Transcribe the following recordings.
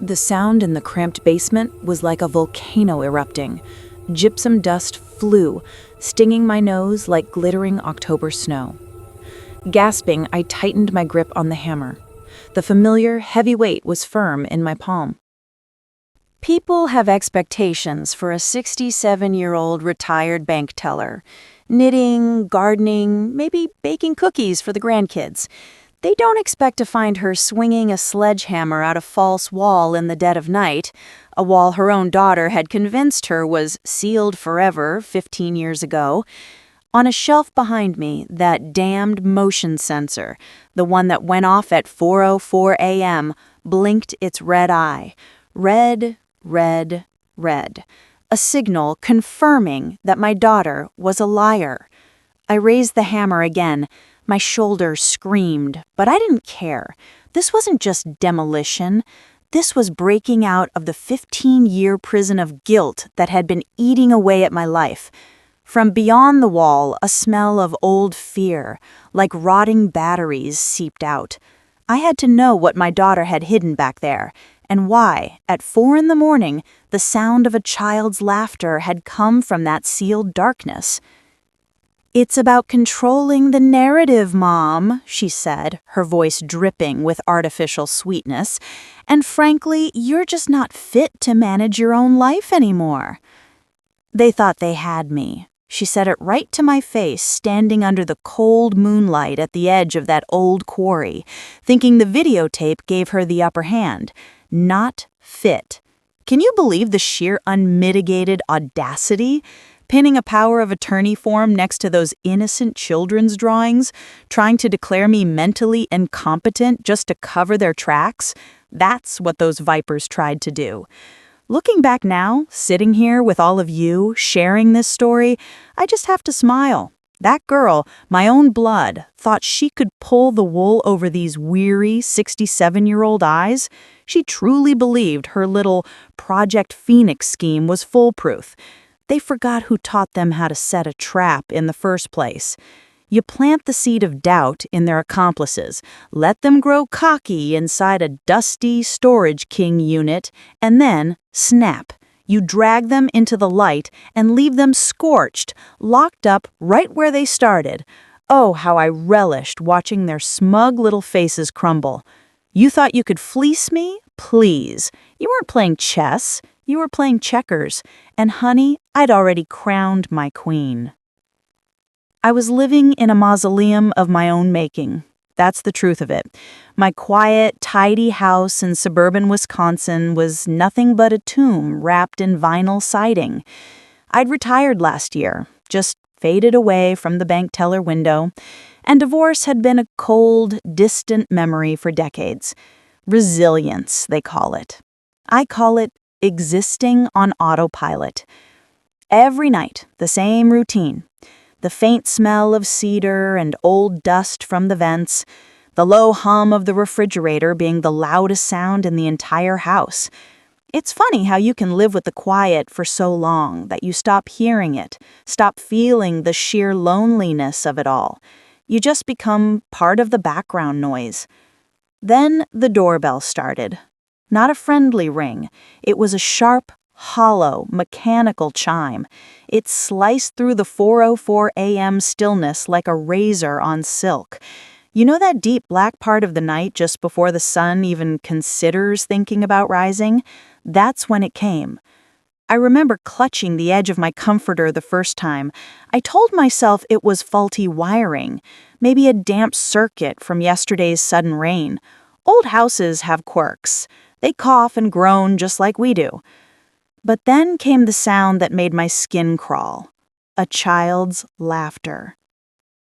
The sound in the cramped basement was like a volcano erupting. Gypsum dust flew, stinging my nose like glittering October snow. Gasping, I tightened my grip on the hammer. The familiar, heavy weight was firm in my palm. People have expectations for a 67-year-old retired bank teller. Knitting, gardening, maybe baking cookies for the grandkids. They don't expect to find her swinging a sledgehammer at a false wall in the dead of night, a wall her own daughter had convinced her was sealed forever 15 years ago. On a shelf behind me, that damned motion sensor, the one that went off at 4:04 a.m., blinked its red eye. Red, red, red. A signal confirming that my daughter was a liar. I raised the hammer again. My shoulder screamed, but I didn't care. This wasn't just demolition. This was breaking out of the 15-year prison of guilt that had been eating away at my life. From beyond the wall, a smell of old fear, like rotting batteries, seeped out. I had to know what my daughter had hidden back there, and why, at 4 a.m, the sound of a child's laughter had come from that sealed darkness. "It's about controlling the narrative, Mom," she said, her voice dripping with artificial sweetness. "And frankly, you're just not fit to manage your own life anymore." They thought they had me. She said it right to my face, standing under the cold moonlight at the edge of that old quarry, thinking the videotape gave her the upper hand. Not fit. Can you believe the sheer unmitigated audacity? Pinning a power of attorney form next to those innocent children's drawings, trying to declare me mentally incompetent just to cover their tracks? That's what those vipers tried to do. Looking back now, sitting here with all of you, sharing this story, I just have to smile. That girl, my own blood, thought she could pull the wool over these weary 67-year-old eyes. She truly believed her little Project Phoenix scheme was foolproof. They forgot who taught them how to set a trap in the first place. You plant the seed of doubt in their accomplices, let them grow cocky inside a dusty storage king unit, and then, snap, you drag them into the light and leave them scorched, locked up right where they started. Oh, how I relished watching their smug little faces crumble. You thought you could fleece me? Please. You weren't playing chess. You were playing checkers, and honey, I'd already crowned my queen. I was living in a mausoleum of my own making. That's the truth of it. My quiet, tidy house in suburban Wisconsin was nothing but a tomb wrapped in vinyl siding. I'd retired last year, just faded away from the bank teller window, and divorce had been a cold, distant memory for decades. Resilience, they call it. I call it existing on autopilot. Every night, the same routine. The faint smell of cedar and old dust from the vents, the low hum of the refrigerator being the loudest sound in the entire house. It's funny how you can live with the quiet for so long that you stop hearing it, stop feeling the sheer loneliness of it all. You just become part of the background noise. Then the doorbell started. Not a friendly ring. It was a sharp, hollow, mechanical chime. It sliced through the 4:04 a.m. stillness like a razor on silk. You know that deep black part of the night just before the sun even considers thinking about rising? That's when it came. I remember clutching the edge of my comforter the first time. I told myself it was faulty wiring, maybe a damp circuit from yesterday's sudden rain. Old houses have quirks. They cough and groan just like we do. But then came the sound that made my skin crawl. A child's laughter.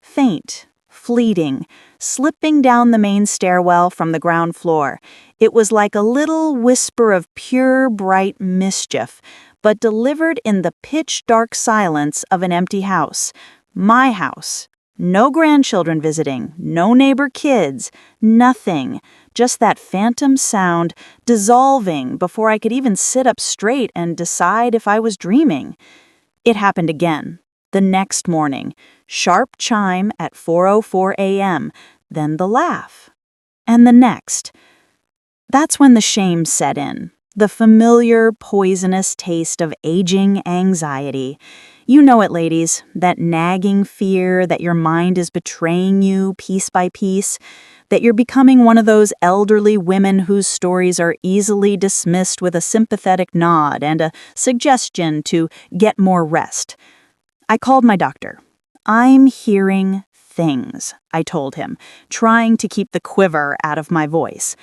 Faint, fleeting, slipping down the main stairwell from the ground floor. It was like a little whisper of pure, bright mischief, but delivered in the pitch-dark silence of an empty house. My house. No grandchildren visiting, no neighbor kids, nothing. Just that phantom sound dissolving before I could even sit up straight and decide if I was dreaming. It happened again. The next morning, sharp chime at 4:04 a.m., then the laugh. And the next. That's when the shame set in. The familiar, poisonous taste of aging anxiety. You know it, ladies, that nagging fear that your mind is betraying you piece by piece, that you're becoming one of those elderly women whose stories are easily dismissed with a sympathetic nod and a suggestion to get more rest. I called my doctor. I'm hearing things, I told him, trying to keep the quiver out of my voice.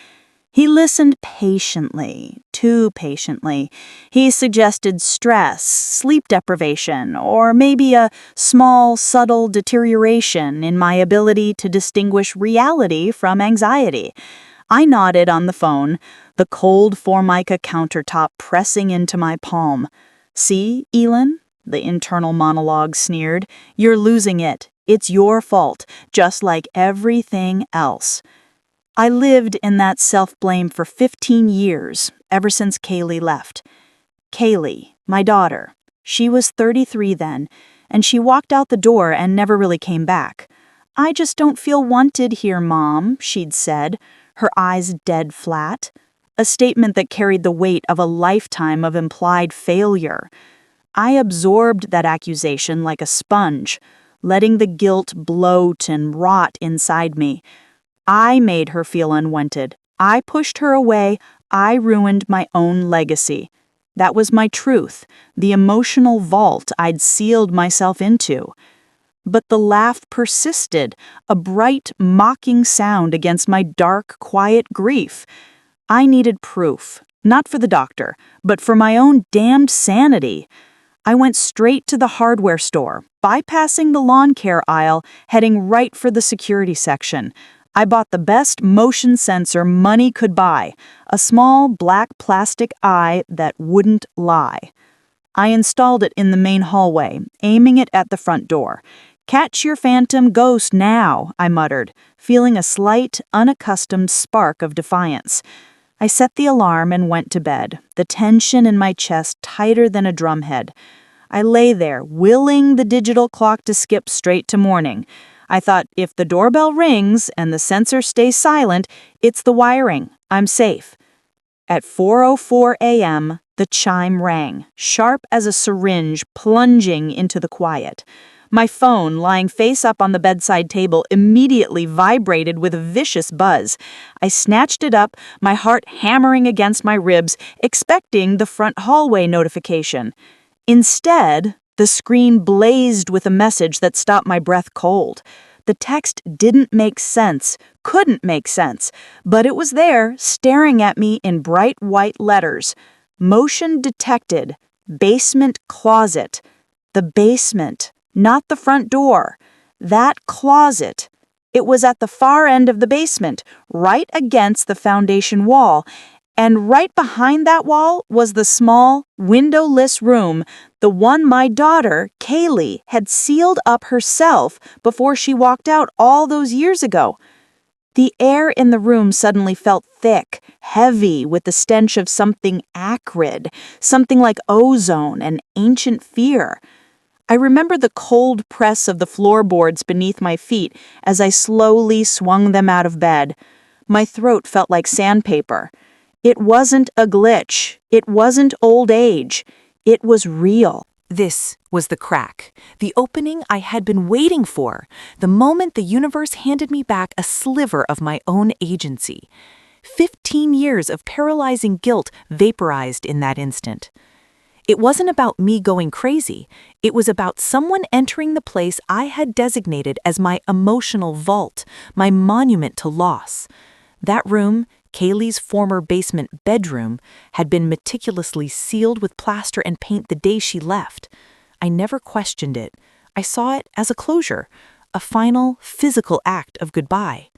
He listened patiently, too patiently. He suggested stress, sleep deprivation, or maybe a small, subtle deterioration in my ability to distinguish reality from anxiety. I nodded on the phone, the cold Formica countertop pressing into my palm. "See, Elin?" the internal monologue sneered. "You're losing it. It's your fault, just like everything else." I lived in that self-blame for 15 years, ever since Kaylee left. Kaylee, my daughter, she was 33 then, and she walked out the door and never really came back. "I just don't feel wanted here, Mom," she'd said, her eyes dead flat, a statement that carried the weight of a lifetime of implied failure. I absorbed that accusation like a sponge, letting the guilt bloat and rot inside me. I made her feel unwanted. I pushed her away. I ruined my own legacy. That was my truth, the emotional vault I'd sealed myself into. But the laugh persisted, a bright, mocking sound against my dark, quiet grief. I needed proof, not for the doctor, but for my own damned sanity. I went straight to the hardware store, bypassing the lawn care aisle, heading right for the security section. I bought the best motion sensor money could buy, a small black plastic eye that wouldn't lie. I installed it in the main hallway, aiming it at the front door. "Catch your phantom ghost now," I muttered, feeling a slight, unaccustomed spark of defiance. I set the alarm and went to bed, the tension in my chest tighter than a drumhead. I lay there, willing the digital clock to skip straight to morning. I thought, if the doorbell rings and the sensor stays silent, it's the wiring. I'm safe. At 4:04 a.m., the chime rang, sharp as a syringe plunging into the quiet. My phone, lying face up on the bedside table, immediately vibrated with a vicious buzz. I snatched it up, my heart hammering against my ribs, expecting the front hallway notification. Instead, the screen blazed with a message that stopped my breath cold. The text didn't make sense, couldn't make sense, but it was there, staring at me in bright white letters. Motion detected. Basement closet. The basement, not the front door. That closet. It was at the far end of the basement, right against the foundation wall, and right behind that wall was the small, windowless room, the one my daughter, Kaylee, had sealed up herself before she walked out all those years ago. The air in the room suddenly felt thick, heavy, with the stench of something acrid, something like ozone and ancient fear. I remember the cold press of the floorboards beneath my feet as I slowly swung them out of bed. My throat felt like sandpaper. It wasn't a glitch. It wasn't old age. It was real. This was the crack, the opening I had been waiting for, the moment the universe handed me back a sliver of my own agency. 15 years of paralyzing guilt vaporized in that instant. It wasn't about me going crazy. It was about someone entering the place I had designated as my emotional vault, my monument to loss. That room, Kaylee's former basement bedroom, had been meticulously sealed with plaster and paint the day she left. I never questioned it. I saw it as a closure, a final, physical act of goodbye.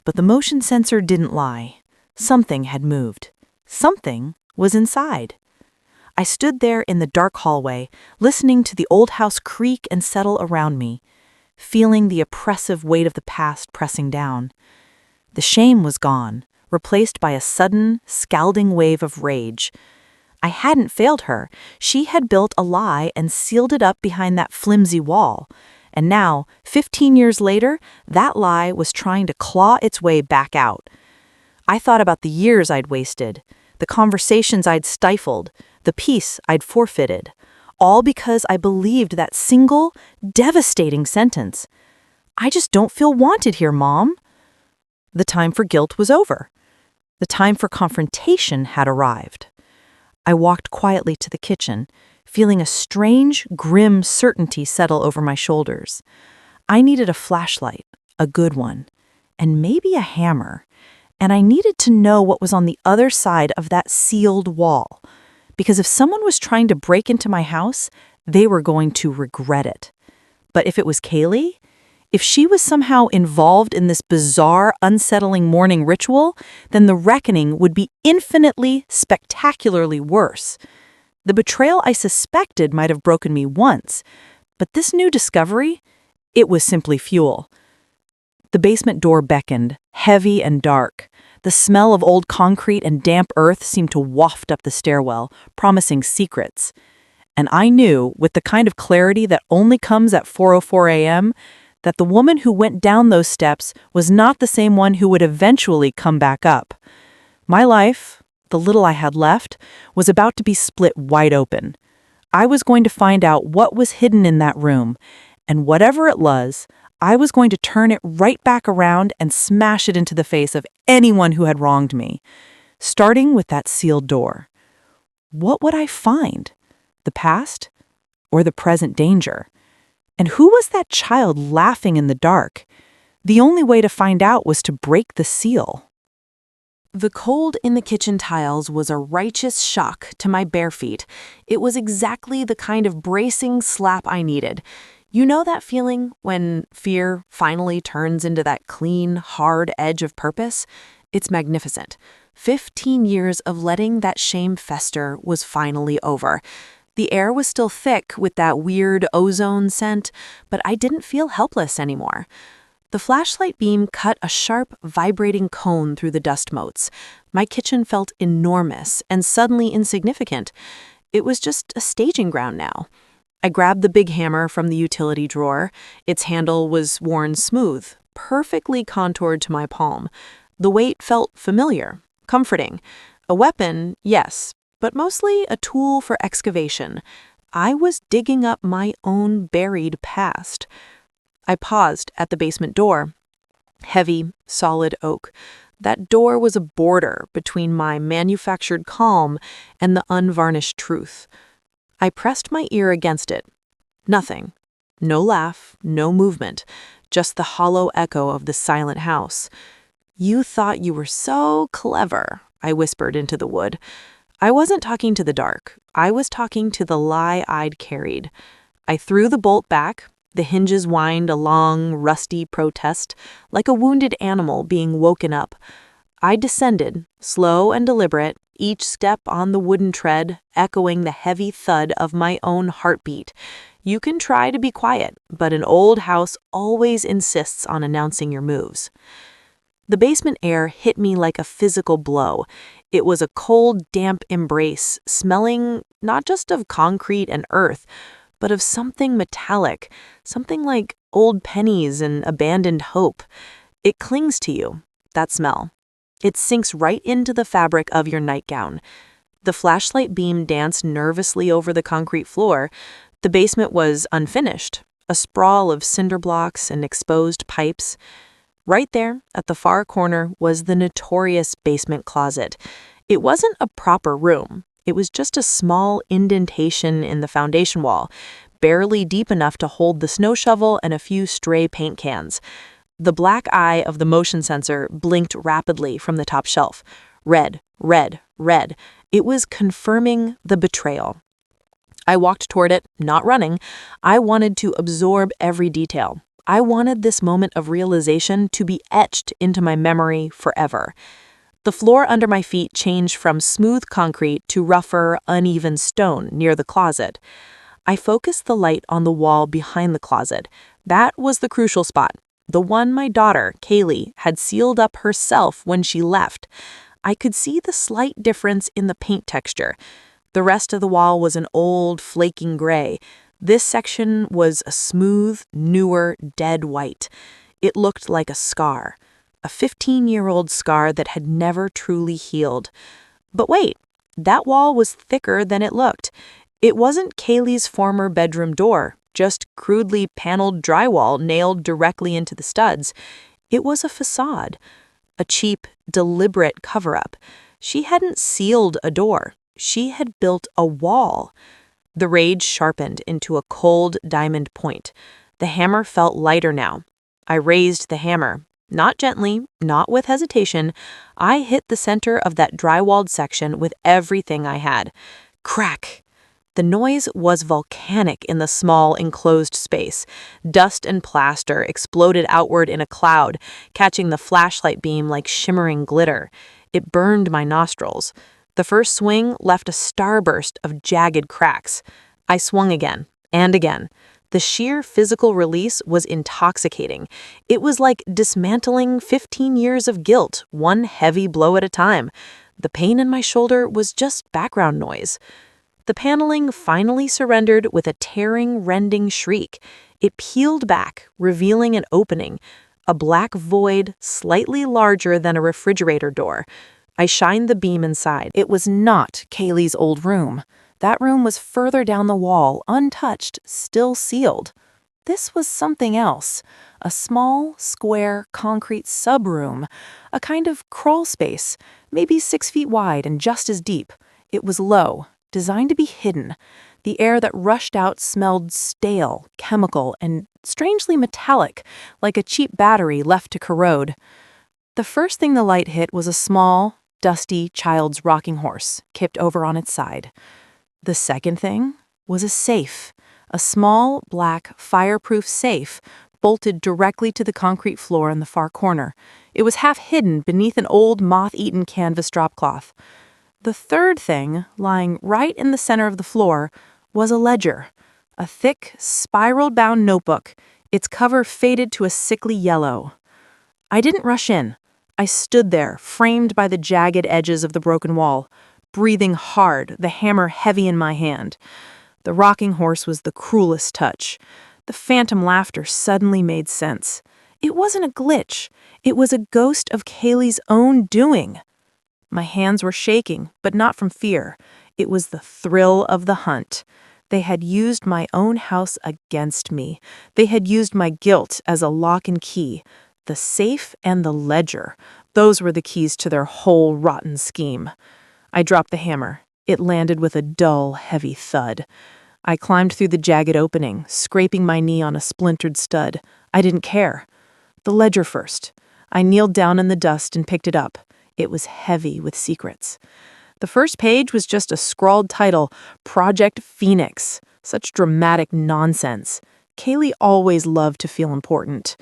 But the motion sensor didn't lie. Something had moved. Something was inside. I stood there in the dark hallway, listening to the old house creak and settle around me, feeling the oppressive weight of the past pressing down. The shame was gone, replaced by a sudden, scalding wave of rage. I hadn't failed her. She had built a lie and sealed it up behind that flimsy wall. And now, 15 years later, that lie was trying to claw its way back out. I thought about the years I'd wasted, the conversations I'd stifled, the peace I'd forfeited, all because I believed that single, devastating sentence. I just don't feel wanted here, Mom. The time for guilt was over. The time for confrontation had arrived. I walked quietly to the kitchen, feeling a strange, grim certainty settle over my shoulders. I needed a flashlight, a good one, and maybe a hammer. And I needed to know what was on the other side of that sealed wall. Because if someone was trying to break into my house, they were going to regret it. But if it was Kaylee, if she was somehow involved in this bizarre, unsettling morning ritual, then the reckoning would be infinitely, spectacularly worse. The betrayal I suspected might have broken me once, but this new discovery, it was simply fuel. The basement door beckoned, heavy and dark. The smell of old concrete and damp earth seemed to waft up the stairwell, promising secrets. And I knew, with the kind of clarity that only comes at 4:04 a.m., that the woman who went down those steps was not the same one who would eventually come back up. My life, the little I had left, was about to be split wide open. I was going to find out what was hidden in that room, and whatever it was, I was going to turn it right back around and smash it into the face of anyone who had wronged me, starting with that sealed door. What would I find? The past or the present danger? And who was that child laughing in the dark? The only way to find out was to break the seal. The cold in the kitchen tiles was a righteous shock to my bare feet. It was exactly the kind of bracing slap I needed. You know that feeling when fear finally turns into that clean, hard edge of purpose? It's magnificent. 15 years of letting that shame fester was finally over. The air was still thick with that weird ozone scent, but I didn't feel helpless anymore. The flashlight beam cut a sharp, vibrating cone through the dust motes. My kitchen felt enormous and suddenly insignificant. It was just a staging ground now. I grabbed the big hammer from the utility drawer. Its handle was worn smooth, perfectly contoured to my palm. The weight felt familiar, comforting. A weapon, yes, but mostly a tool for excavation. I was digging up my own buried past. I paused at the basement door. Heavy, solid oak. That door was a border between my manufactured calm and the unvarnished truth. I pressed my ear against it. Nothing. No laugh, no movement, just the hollow echo of the silent house. "You thought you were so clever," I whispered into the wood. I wasn't talking to the dark. I was talking to the lie I'd carried. I threw the bolt back. The hinges whined a long, rusty protest, like a wounded animal being woken up. I descended, slow and deliberate, each step on the wooden tread echoing the heavy thud of my own heartbeat. You can try to be quiet, but an old house always insists on announcing your moves. The basement air hit me like a physical blow. It was a cold, damp embrace, smelling not just of concrete and earth, but of something metallic, something like old pennies and abandoned hope. It clings to you, that smell. It sinks right into the fabric of your nightgown. The flashlight beam danced nervously over the concrete floor. The basement was unfinished, a sprawl of cinder blocks and exposed pipes. Right there, at the far corner, was the notorious basement closet. It wasn't a proper room. It was just a small indentation in the foundation wall, barely deep enough to hold the snow shovel and a few stray paint cans. The black eye of the motion sensor blinked rapidly from the top shelf. Red, red, red. It was confirming the betrayal. I walked toward it, not running. I wanted to absorb every detail. I wanted this moment of realization to be etched into my memory forever. The floor under my feet changed from smooth concrete to rougher, uneven stone near the closet. I focused the light on the wall behind the closet. That was the crucial spot, the one my daughter, Kaylee, had sealed up herself when she left. I could see the slight difference in the paint texture. The rest of the wall was an old, flaking gray. This section was a smooth, newer, dead white. It looked like a scar. a 15-year-old scar that had never truly healed. But wait, that wall was thicker than it looked. It wasn't Kaylee's former bedroom door, just crudely paneled drywall nailed directly into the studs. It was a facade, a cheap, deliberate cover-up. She hadn't sealed a door. She had built a wall. The rage sharpened into a cold diamond point. The hammer felt lighter now. I raised the hammer. Not gently, not with hesitation. I hit the center of that drywalled section with everything I had. Crack! The noise was volcanic in the small, enclosed space. Dust and plaster exploded outward in a cloud, catching the flashlight beam like shimmering glitter. It burned my nostrils. The first swing left a starburst of jagged cracks. I swung again, and again. The sheer physical release was intoxicating. It was like dismantling 15 years of guilt, one heavy blow at a time. The pain in my shoulder was just background noise. The paneling finally surrendered with a tearing, rending shriek. It peeled back, revealing an opening, a black void slightly larger than a refrigerator door. I shined the beam inside. It was not Kaylee's old room. That room was further down the wall, untouched, still sealed. This was something else. A small, square, concrete sub-room. A kind of crawl space, maybe 6 feet wide and just as deep. It was low, designed to be hidden. The air that rushed out smelled stale, chemical, and strangely metallic, like a cheap battery left to corrode. The first thing the light hit was a small, dusty child's rocking horse, kipped over on its side. The second thing was a safe, a small, black, fireproof safe bolted directly to the concrete floor in the far corner. It was half hidden beneath an old, moth-eaten canvas dropcloth. The third thing, lying right in the center of the floor, was a ledger, a thick, spiral-bound notebook, its cover faded to a sickly yellow. I didn't rush in. I stood there, framed by the jagged edges of the broken wall, breathing hard, the hammer heavy in my hand. The rocking horse was the cruelest touch. The phantom laughter suddenly made sense. It wasn't a glitch. It was a ghost of Kaylee's own doing. My hands were shaking, but not from fear. It was the thrill of the hunt. They had used my own house against me. They had used my guilt as a lock and key. The safe and the ledger. Those were the keys to their whole rotten scheme. I dropped the hammer. It landed with a dull, heavy thud. I climbed through the jagged opening, scraping my knee on a splintered stud. I didn't care. The ledger first. I kneeled down in the dust and picked it up. It was heavy with secrets. The first page was just a scrawled title, Project Phoenix. Such dramatic nonsense. Kaylee always loved to feel important.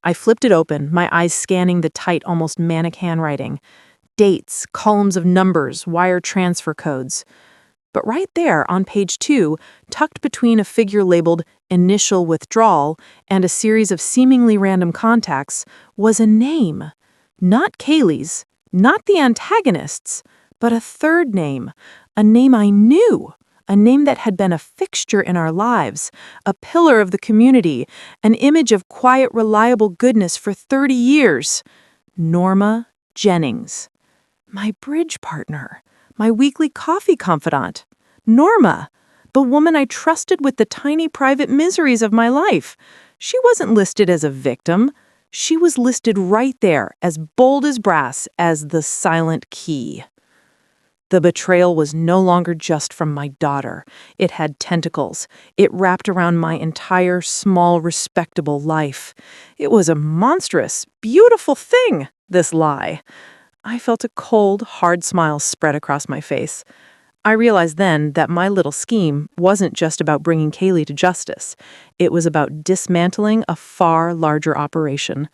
I flipped it open, my eyes scanning the tight, almost manic handwriting. Dates, columns of numbers, wire transfer codes. But right there on page 2, tucked between a figure labeled Initial Withdrawal and a series of seemingly random contacts, was a name. Not Kaylee's, not the antagonist's, but a third name. A name I knew. A name that had been a fixture in our lives, a pillar of the community, an image of quiet, reliable goodness for 30 years. Norma Jennings. My bridge partner. My weekly coffee confidant. Norma, the woman I trusted with the tiny private miseries of my life. She wasn't listed as a victim. She was listed right there, as bold as brass, as the silent key. The betrayal was no longer just from my daughter. It had tentacles. It wrapped around my entire small, respectable life. It was a monstrous, beautiful thing, this lie. I felt a cold, hard smile spread across my face. I realized then that my little scheme wasn't just about bringing Kaylee to justice. It was about dismantling a far larger operation.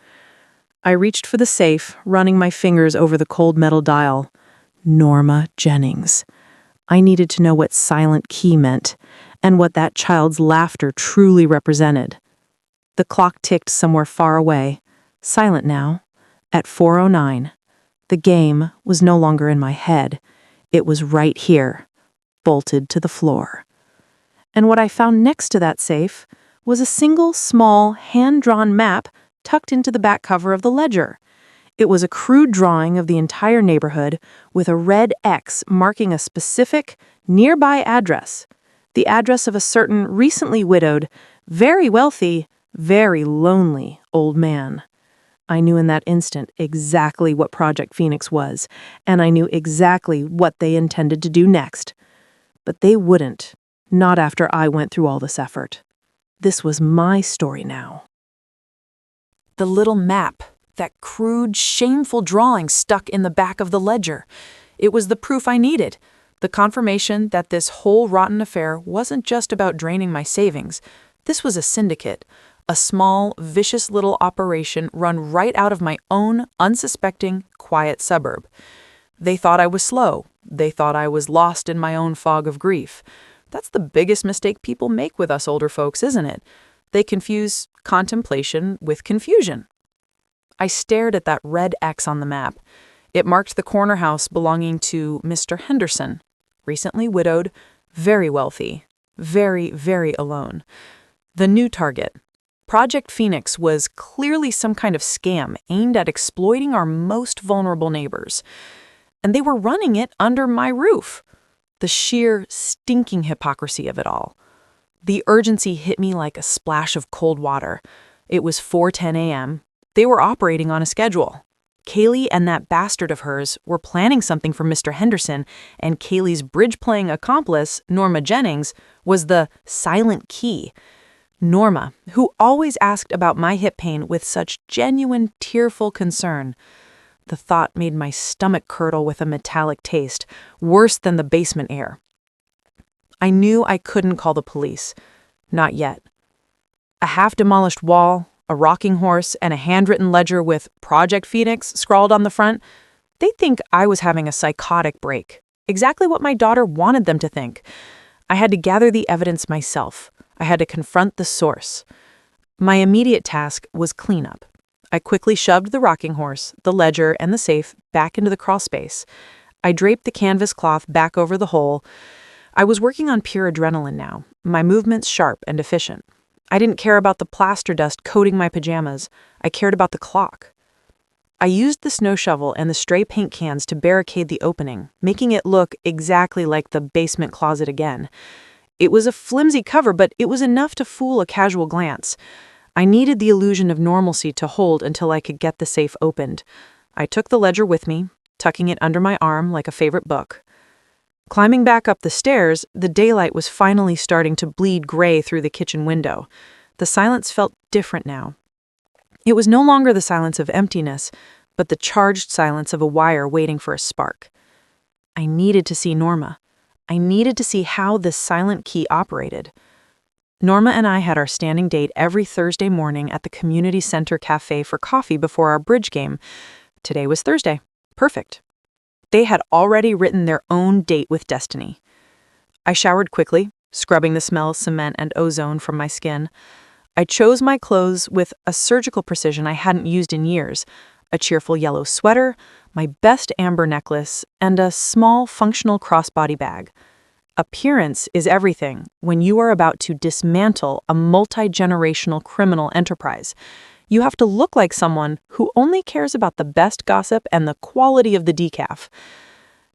I reached for the safe, running my fingers over the cold metal dial. Norma Jennings. I needed to know what silent key meant, and what that child's laughter truly represented. The clock ticked somewhere far away, silent now, at 4:09. The game was no longer in my head. It was right here, bolted to the floor. And what I found next to that safe was a single small, hand-drawn map tucked into the back cover of the ledger. It was a crude drawing of the entire neighborhood with a red X marking a specific, nearby address. The address of a certain recently widowed, very wealthy, very lonely old man. I knew in that instant exactly what Project Phoenix was, and I knew exactly what they intended to do next. But they wouldn't, not after I went through all this effort. This was my story now. The little map, that crude, shameful drawing stuck in the back of the ledger. It was the proof I needed, the confirmation that this whole rotten affair wasn't just about draining my savings. This was a syndicate, a small, vicious little operation run right out of my own unsuspecting, quiet suburb. They thought I was slow. They thought I was lost in my own fog of grief. That's the biggest mistake people make with us older folks, isn't it? They confuse contemplation with confusion. I stared at that red X on the map. It marked the corner house belonging to Mr. Henderson, recently widowed, very wealthy, very, very alone. The new target. Project Phoenix was clearly some kind of scam aimed at exploiting our most vulnerable neighbors. And they were running it under my roof. The sheer, stinking hypocrisy of it all. The urgency hit me like a splash of cold water. It was 4:10 a.m. They were operating on a schedule. Kaylee and that bastard of hers were planning something for Mr. Henderson, and Kaylee's bridge-playing accomplice, Norma Jennings, was the silent key. Norma, who always asked about my hip pain with such genuine, tearful concern. The thought made my stomach curdle with a metallic taste, worse than the basement air. I knew I couldn't call the police. Not yet. A half-demolished wall, a rocking horse, and a handwritten ledger with Project Phoenix scrawled on the front, they'd think I was having a psychotic break. Exactly what my daughter wanted them to think. I had to gather the evidence myself. I had to confront the source. My immediate task was cleanup. I quickly shoved the rocking horse, the ledger, and the safe back into the crawl space. I draped the canvas cloth back over the hole. I was working on pure adrenaline now, my movements sharp and efficient. I didn't care about the plaster dust coating my pajamas. I cared about the clock. I used the snow shovel and the stray paint cans to barricade the opening, making it look exactly like the basement closet again. It was a flimsy cover, but it was enough to fool a casual glance. I needed the illusion of normalcy to hold until I could get the safe opened. I took the ledger with me, tucking it under my arm like a favorite book. Climbing back up the stairs, the daylight was finally starting to bleed gray through the kitchen window. The silence felt different now. It was no longer the silence of emptiness, but the charged silence of a wire waiting for a spark. I needed to see Norma. I needed to see how this silent key operated. Norma and I had our standing date every Thursday morning at the community center cafe for coffee before our bridge game. Today was Thursday. Perfect. They had already written their own date with destiny. I showered quickly, scrubbing the smell of cement and ozone from my skin. I chose my clothes with a surgical precision I hadn't used in years, a cheerful yellow sweater, my best amber necklace, and a small functional crossbody bag. Appearance is everything when you are about to dismantle a multi-generational criminal enterprise. You have to look like someone who only cares about the best gossip and the quality of the decaf.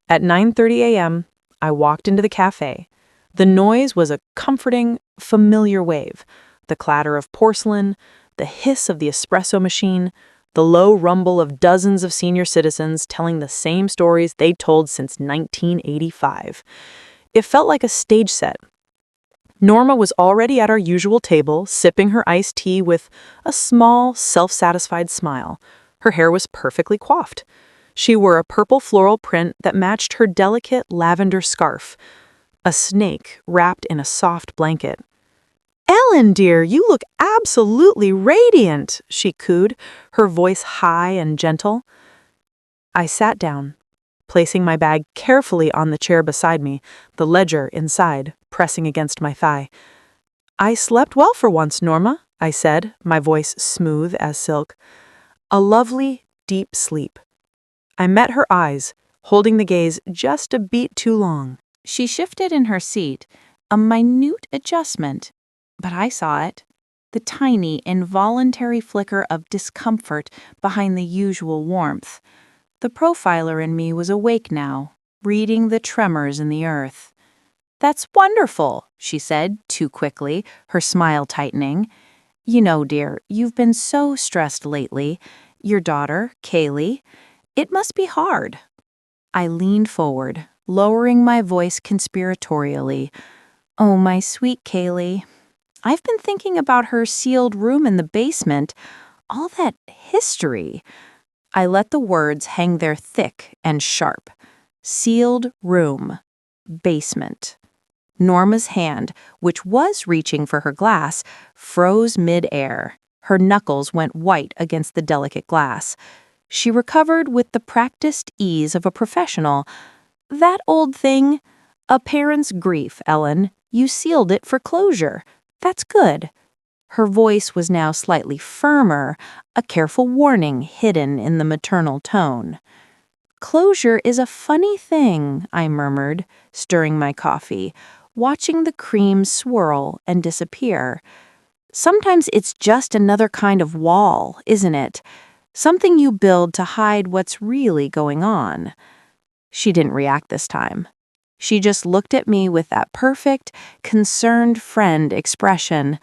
At 9:30 a.m., I walked into the cafe. The noise was a comforting, familiar wave. The clatter of porcelain, the hiss of the espresso machine, the low rumble of dozens of senior citizens telling the same stories they'd told since 1985. It felt like a stage set. Norma was already at our usual table, sipping her iced tea with a small, self-satisfied smile. Her hair was perfectly coiffed. She wore a purple floral print that matched her delicate lavender scarf. A snake wrapped in a soft blanket. "Elin, dear, you look absolutely radiant," she cooed, her voice high and gentle. I sat down, placing my bag carefully on the chair beside me, the ledger inside, pressing against my thigh. "I slept well for once, Norma," I said, my voice smooth as silk. A lovely, deep sleep. I met her eyes, holding the gaze just a beat too long. She shifted in her seat, a minute adjustment, but I saw it. the tiny, involuntary flicker of discomfort behind the usual warmth. The profiler in me was awake now, reading the tremors in the earth. "That's wonderful," she said, too quickly, her smile tightening. "You know, dear, you've been so stressed lately. Your daughter, Kaylee. It must be hard." I leaned forward, lowering my voice conspiratorially. "Oh, my sweet Kaylee. I've been thinking about her sealed room in the basement. All that history." I let the words hang there thick and sharp. Sealed room. Basement. Norma's hand, which was reaching for her glass, froze mid-air. Her knuckles went white against the delicate glass. She recovered with the practiced ease of a professional. "That old thing. A parent's grief, Elin. You sealed it for closure. That's good." Her voice was now slightly firmer, a careful warning hidden in the maternal tone. "Closure is a funny thing," I murmured, stirring my coffee, watching the cream swirl and disappear. "Sometimes it's just another kind of wall, isn't it? Something you build to hide what's really going on." She didn't react this time. She just looked at me with that perfect, concerned friend expression.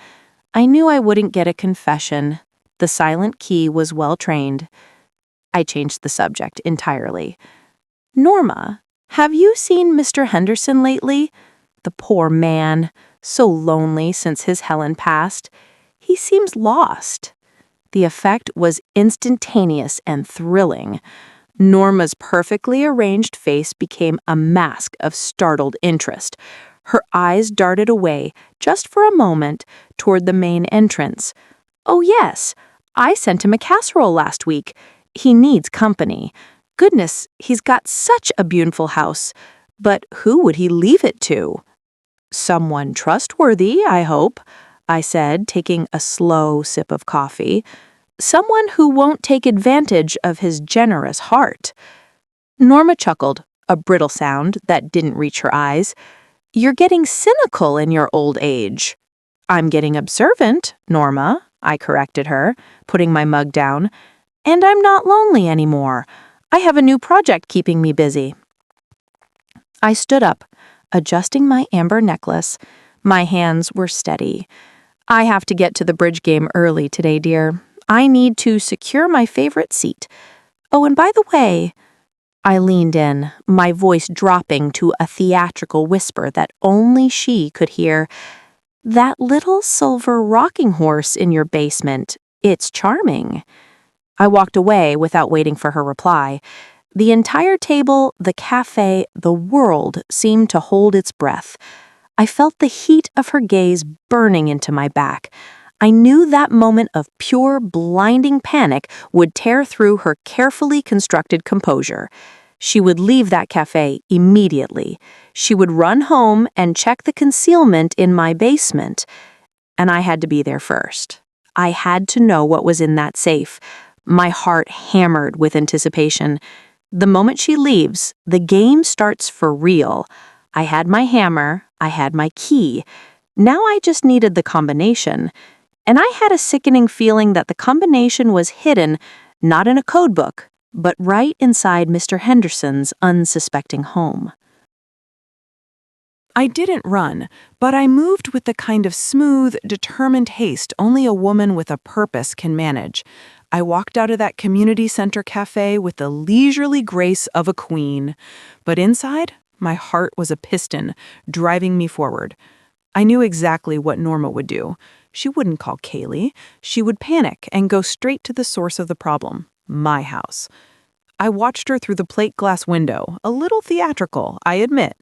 I knew I wouldn't get a confession. The silent key was well trained. I changed the subject entirely. "Norma, have you seen Mr. Henderson lately? The poor man, so lonely since his Helen passed. He seems lost." The effect was instantaneous and thrilling. Norma's perfectly arranged face became a mask of startled interest. Her eyes darted away, just for a moment, toward the main entrance. "Oh yes, I sent him a casserole last week. He needs company. Goodness, he's got such a beautiful house. But who would he leave it to?" "Someone trustworthy, I hope," I said, taking a slow sip of coffee. "Someone who won't take advantage of his generous heart." Norma chuckled, a brittle sound that didn't reach her eyes. "You're getting cynical in your old age." "I'm getting observant, Norma," I corrected her, putting my mug down. "And I'm not lonely anymore. I have a new project keeping me busy." I stood up, adjusting my amber necklace. My hands were steady. "I have to get to the bridge game early today, dear. I need to secure my favorite seat. Oh, and by the way," I leaned in, my voice dropping to a theatrical whisper that only she could hear, "that little silver rocking horse in your basement, it's charming." I walked away without waiting for her reply. The entire table, the cafe, the world seemed to hold its breath. I felt the heat of her gaze burning into my back. I knew that moment of pure, blinding panic would tear through her carefully constructed composure. She would leave that cafe immediately. She would run home and check the concealment in my basement. And I had to be there first. I had to know what was in that safe. My heart hammered with anticipation. The moment she leaves, the game starts for real. I had my hammer, I had my key. Now I just needed the combination. And I had a sickening feeling that the combination was hidden, not in a code book, but right inside Mr. Henderson's unsuspecting home. I didn't run, but I moved with the kind of smooth, determined haste only a woman with a purpose can manage. I walked out of that community center cafe with the leisurely grace of a queen. But inside, my heart was a piston, driving me forward. I knew exactly what Norma would do. She wouldn't call Kaylee. She would panic and go straight to the source of the problem, my house. I watched her through the plate glass window, a little theatrical, I admit.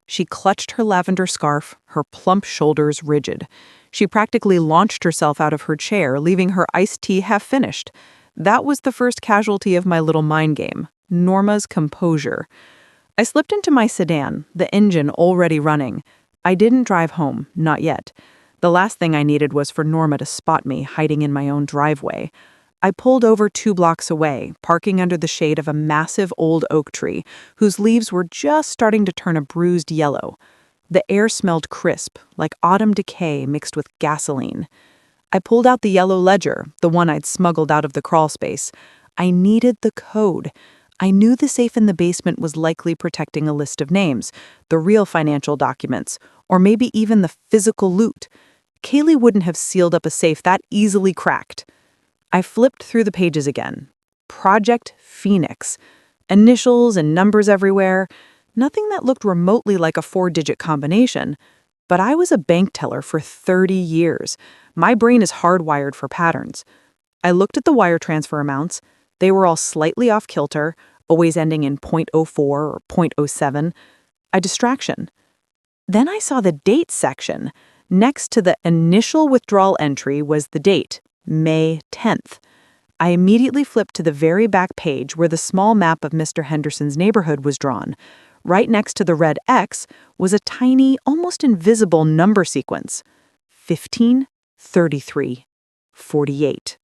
She clutched her lavender scarf, her plump shoulders rigid. She practically launched herself out of her chair, leaving her iced tea half finished. That was the first casualty of my little mind game, Norma's composure. I slipped into my sedan, the engine already running. I didn't drive home, not yet. The last thing I needed was for Norma to spot me hiding in my own driveway. I pulled over 2 blocks away, parking under the shade of a massive old oak tree, whose leaves were just starting to turn a bruised yellow. The air smelled crisp, like autumn decay mixed with gasoline. I pulled out the yellow ledger, the one I'd smuggled out of the crawl space. I needed the code. I knew the safe in the basement was likely protecting a list of names, the real financial documents, or maybe even the physical loot. Kaylee wouldn't have sealed up a safe that easily cracked. I flipped through the pages again. Project Phoenix. Initials and numbers everywhere. Nothing that looked remotely like a 4-digit combination. But I was a bank teller for 30 years. My brain is hardwired for patterns. I looked at the wire transfer amounts. They were all slightly off kilter, always ending in .04 or .07. A distraction. Then I saw the date section. Next to the initial withdrawal entry was the date, May 10th. I immediately flipped to the very back page where the small map of Mr. Henderson's neighborhood was drawn. Right next to the red X was a tiny, almost invisible number sequence. 15, 33, 48.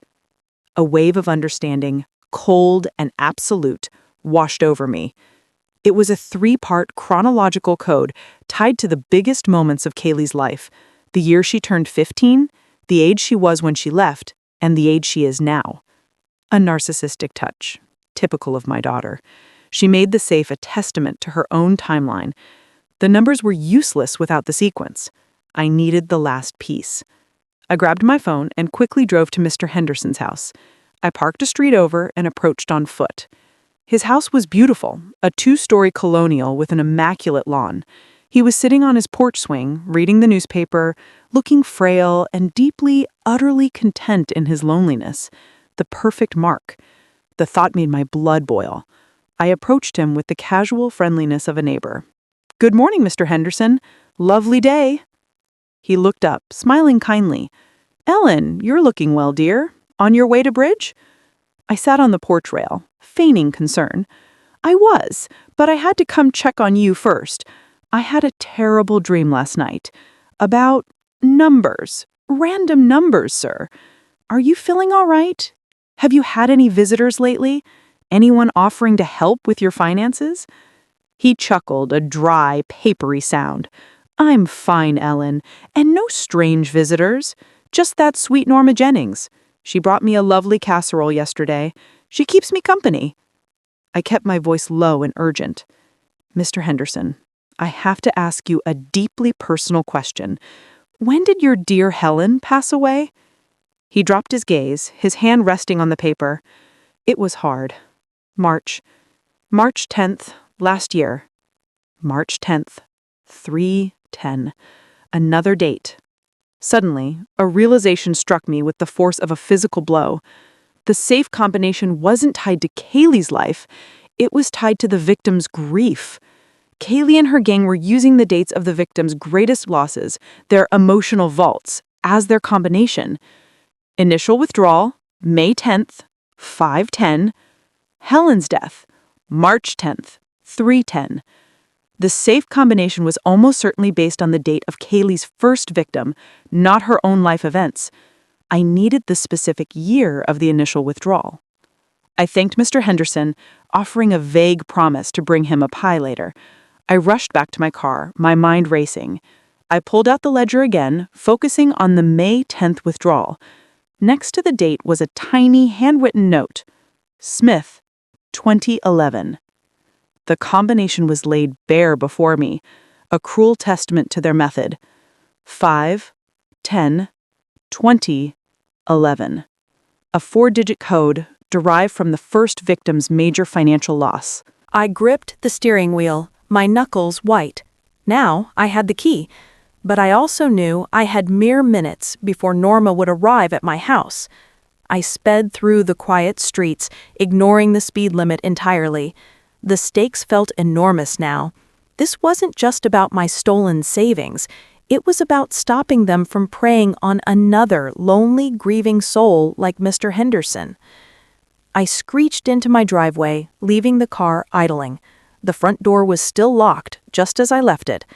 A wave of understanding, cold and absolute, washed over me. It was a 3-part chronological code tied to the biggest moments of Kaylee's life: the year she turned 15, the age she was when she left, and the age she is now. A narcissistic touch, typical of my daughter. She made the safe a testament to her own timeline. The numbers were useless without the sequence. I needed the last piece. I grabbed my phone and quickly drove to Mr. Henderson's house. I parked a street over and approached on foot. His house was beautiful, a 2-story colonial with an immaculate lawn. He was sitting on his porch swing, reading the newspaper, looking frail and deeply, utterly content in his loneliness. The perfect mark. The thought made my blood boil. I approached him with the casual friendliness of a neighbor. "Good morning, Mr. Henderson. Lovely day." He looked up, smiling kindly. "Elin, you're looking well, dear. On your way to bridge?" I sat on the porch rail, feigning concern. "I was, but I had to come check on you first. I had a terrible dream last night. About numbers. Random numbers, sir. Are you feeling all right? Have you had any visitors lately? Anyone offering to help with your finances?" He chuckled, a dry, papery sound. "I'm fine, Elin, and no strange visitors. Just that sweet Norma Jennings. She brought me a lovely casserole yesterday. She keeps me company." I kept my voice low and urgent. "Mr. Henderson, I have to ask you a deeply personal question. When did your dear Helen pass away?" He dropped his gaze, his hand resting on the paper. "It was hard. March 10th, last year. March 10th, 3:10. Another date." Suddenly, a realization struck me with the force of a physical blow. The safe combination wasn't tied to Kaylee's life. It was tied to the victim's grief. Kaylee and her gang were using the dates of the victim's greatest losses, their emotional vaults, as their combination. Initial withdrawal, May 10th, 5:10. Helen's death, March 10th, 3:10. The safe combination was almost certainly based on the date of Kaylee's first victim, not her own life events. I needed the specific year of the initial withdrawal. I thanked Mr. Henderson, offering a vague promise to bring him a pie later. I rushed back to my car, my mind racing. I pulled out the ledger again, focusing on the May 10th withdrawal. Next to the date was a tiny handwritten note. Smith, 2011. The combination was laid bare before me, a cruel testament to their method. 5, 10, 20, 11. A 4-digit code derived from the first victim's major financial loss. I gripped the steering wheel, my knuckles white. Now I had the key, but I also knew I had mere minutes before Norma would arrive at my house. I sped through the quiet streets, ignoring the speed limit entirely. The stakes felt enormous now. This wasn't just about my stolen savings. It was about stopping them from preying on another lonely, grieving soul like Mr. Henderson. I screeched into my driveway, leaving the car idling. The front door was still locked, just as I left it.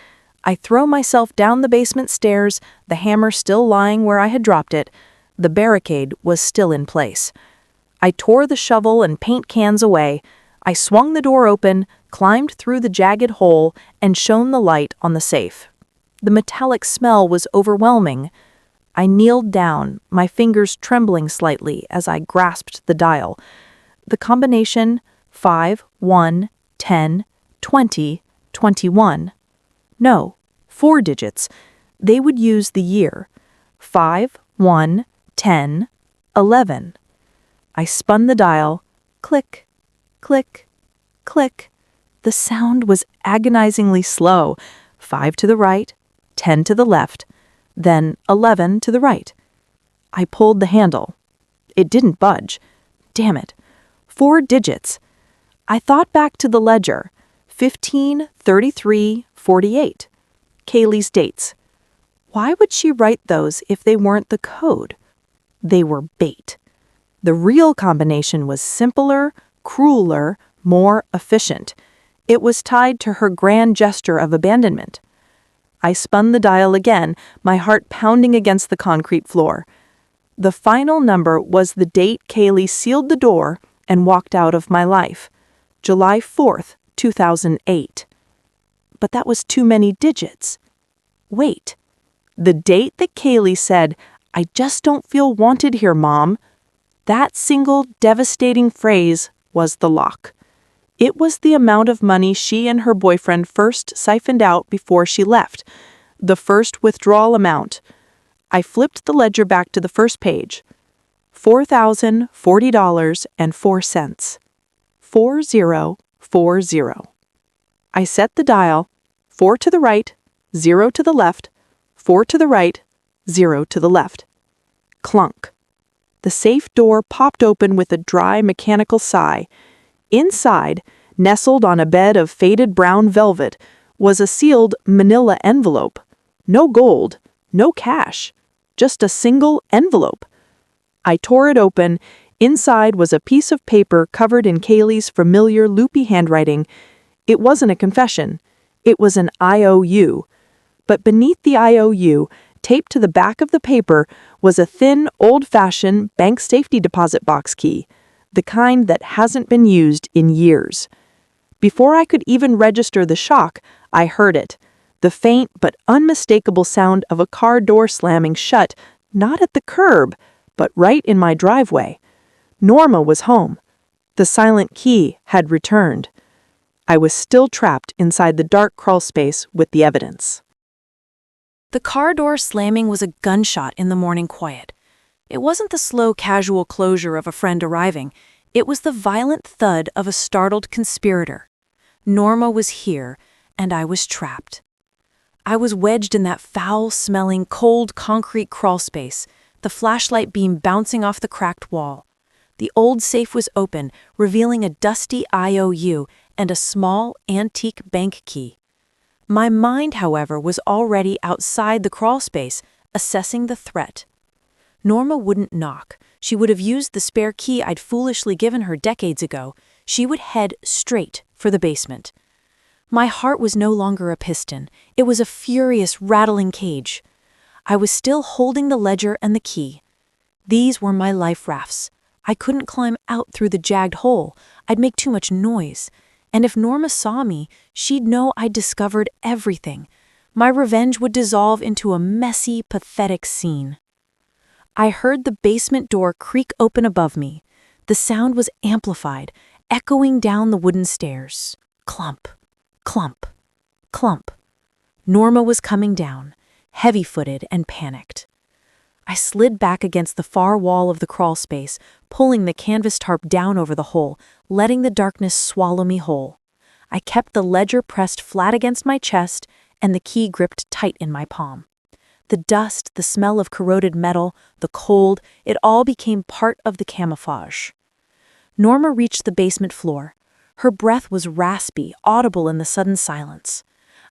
I throw myself down the basement stairs, the hammer still lying where I had dropped it. The barricade was still in place. I tore the shovel and paint cans away. I swung the door open, climbed through the jagged hole, and shone the light on the safe. The metallic smell was overwhelming. I kneeled down, my fingers trembling slightly as I grasped the dial. The combination 5, 1, 10, 20, 21. No, 4 digits. They would use the year. 5, 1, 10, 11. I spun the dial. Click, click, click. The sound was agonizingly slow. 5 to the right, 10 to the left, then 11 to the right. I pulled the handle. It didn't budge. Damn it. 4 digits. I thought back to the ledger. 15, 33, 48. Kaylee's dates. Why would she write those if they weren't the code? They were bait. The real combination was simpler, crueler, more efficient. It was tied to her grand gesture of abandonment. I spun the dial again, my heart pounding against the concrete floor. The final number was the date Kaylee sealed the door and walked out of my life. July 4th, 2008. But that was too many digits. Wait. The date that Kaylee said, "I just don't feel wanted here, Mom." That single devastating phrase was the lock. It was the amount of money she and her boyfriend first siphoned out before she left. The first withdrawal amount. I flipped the ledger back to the first page. $4,040.04. 4040. I set the dial. 4 to the right, 0 to the left, 4 to the right, 0 to the left. Clunk. The safe door popped open with a dry mechanical sigh. Inside, nestled on a bed of faded brown velvet, was a sealed manila envelope. No gold, no cash, just a single envelope. I tore it open. Inside was a piece of paper covered in Kaylee's familiar loopy handwriting. It wasn't a confession. It was an IOU. But beneath the IOU, taped to the back of the paper, was a thin, old-fashioned bank safety deposit box key, the kind that hasn't been used in years. Before I could even register the shock, I heard it, the faint but unmistakable sound of a car door slamming shut, not at the curb, but right in my driveway. Norma was home. The silent key had returned. I was still trapped inside the dark crawlspace with the evidence. The car door slamming was a gunshot in the morning quiet. It wasn't the slow, casual closure of a friend arriving. It was the violent thud of a startled conspirator. Norma was here, and I was trapped. I was wedged in that foul-smelling, cold concrete crawlspace, the flashlight beam bouncing off the cracked wall. The old safe was open, revealing a dusty IOU and a small, antique bank key. My mind, however, was already outside the crawlspace, assessing the threat. Norma wouldn't knock. She would have used the spare key I'd foolishly given her decades ago. She would head straight for the basement. My heart was no longer a piston. It was a furious, rattling cage. I was still holding the ledger and the key. These were my life rafts. I couldn't climb out through the jagged hole. I'd make too much noise. And if Norma saw me, she'd know I'd discovered everything. My revenge would dissolve into a messy, pathetic scene. I heard the basement door creak open above me. The sound was amplified, echoing down the wooden stairs. Clump, clump, clump. Norma was coming down, heavy-footed and panicked. I slid back against the far wall of the crawlspace, pulling the canvas tarp down over the hole, letting the darkness swallow me whole. I kept the ledger pressed flat against my chest and the key gripped tight in my palm. The dust, the smell of corroded metal, the cold, it all became part of the camouflage. Norma reached the basement floor. Her breath was raspy, audible in the sudden silence.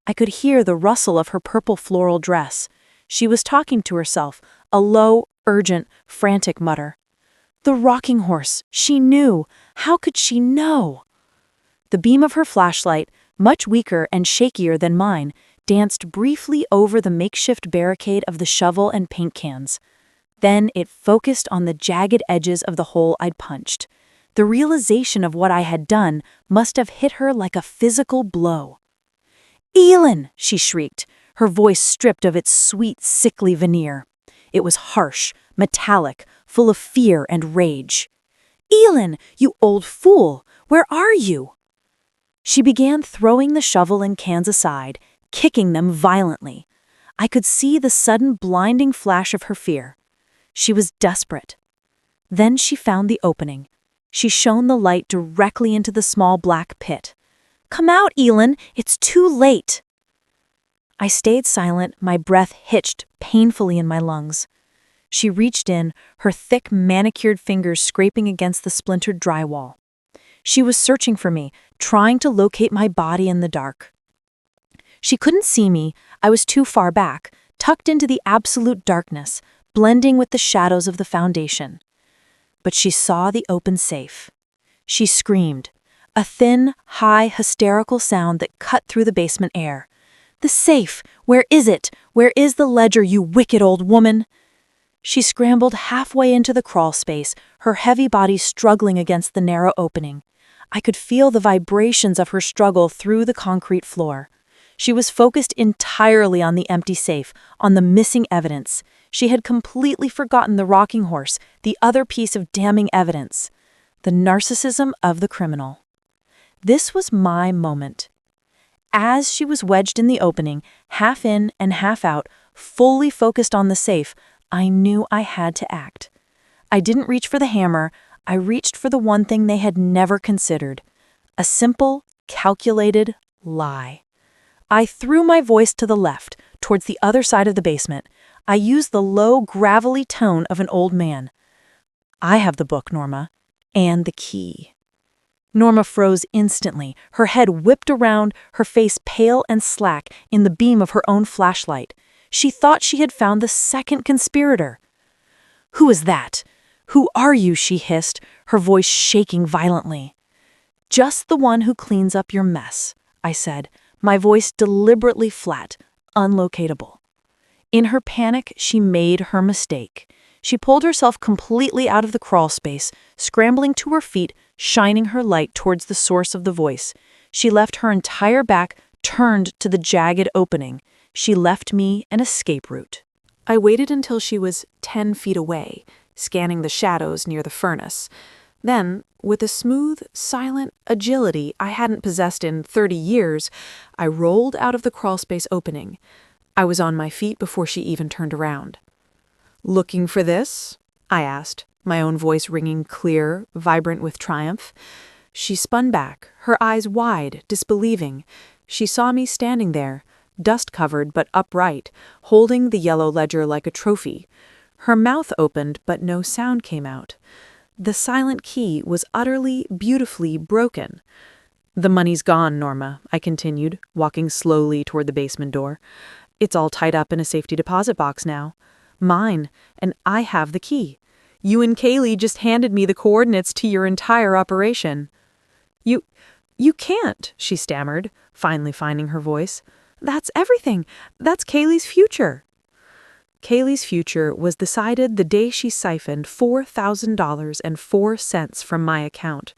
I could hear the rustle of her purple floral dress. She was talking to herself, a low, urgent, frantic mutter. The rocking horse, she knew. How could she know? The beam of her flashlight, much weaker and shakier than mine, danced briefly over the makeshift barricade of the shovel and paint cans. Then it focused on the jagged edges of the hole I'd punched. The realization of what I had done must have hit her like a physical blow. "Elin!" she shrieked, her voice stripped of its sweet, sickly veneer. It was harsh, metallic, full of fear and rage. "Elin, you old fool! Where are you?" She began throwing the shovel and cans aside, kicking them violently. I could see the sudden blinding flash of her fear. She was desperate. Then she found the opening. She shone the light directly into the small black pit. "Come out, Elin! It's too late!" I stayed silent, my breath hitched painfully in my lungs. She reached in, her thick, manicured fingers scraping against the splintered drywall. She was searching for me, trying to locate my body in the dark. She couldn't see me. I was too far back, tucked into the absolute darkness, blending with the shadows of the foundation. But she saw the open safe. She screamed, a thin, high, hysterical sound that cut through the basement air. "The safe! Where is it? Where is the ledger, you wicked old woman?" She scrambled halfway into the crawl space, her heavy body struggling against the narrow opening. I could feel the vibrations of her struggle through the concrete floor. She was focused entirely on the empty safe, on the missing evidence. She had completely forgotten the rocking horse, the other piece of damning evidence. The narcissism of the criminal. This was my moment. As she was wedged in the opening, half in and half out, fully focused on the safe, I knew I had to act. I didn't reach for the hammer, I reached for the one thing they had never considered. A simple, calculated lie. I threw my voice to the left, towards the other side of the basement. I used the low, gravelly tone of an old man. "I have the book, Norma, and the key." Norma froze instantly, her head whipped around, her face pale and slack in the beam of her own flashlight. She thought she had found the second conspirator. "Who is that? Who are you?" she hissed, her voice shaking violently. "Just the one who cleans up your mess," I said, my voice deliberately flat, unlocatable. In her panic, she made her mistake. She pulled herself completely out of the crawl space, scrambling to her feet, shining her light towards the source of the voice. She left her entire back turned to the jagged opening. She left me an escape route. I waited until she was 10 feet away, scanning the shadows near the furnace. Then, with a smooth, silent agility I hadn't possessed in 30 years, I rolled out of the crawlspace opening. I was on my feet before she even turned around. "Looking for this?" I asked, my own voice ringing clear, vibrant with triumph. She spun back, her eyes wide, disbelieving. She saw me standing there, dust-covered but upright, holding the yellow ledger like a trophy. Her mouth opened, but no sound came out. The silent key was utterly, beautifully broken. "The money's gone, Norma," I continued, walking slowly toward the basement door. "It's all tied up in a safety deposit box now. Mine, and I have the key. You and Kaylee just handed me the coordinates to your entire operation." You can't," she stammered, finally finding her voice. "That's everything. That's Kaylee's future." Kaylee's future was decided the day she siphoned $4,000.04 from my account.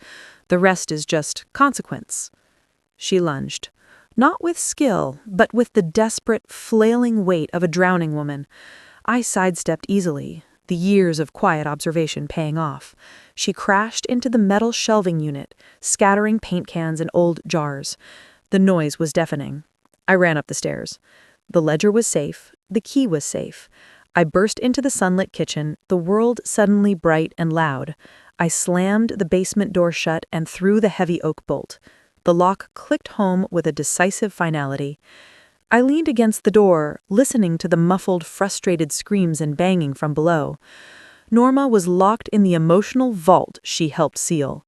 The rest is just consequence. She lunged. Not with skill, but with the desperate, flailing weight of a drowning woman. I sidestepped easily, the years of quiet observation paying off. She crashed into the metal shelving unit, scattering paint cans and old jars. The noise was deafening. I ran up the stairs. The ledger was safe. The key was safe. I burst into the sunlit kitchen, the world suddenly bright and loud. I slammed the basement door shut and threw the heavy oak bolt. The lock clicked home with a decisive finality. I leaned against the door, listening to the muffled, frustrated screams and banging from below. Norma was locked in the emotional vault she helped seal.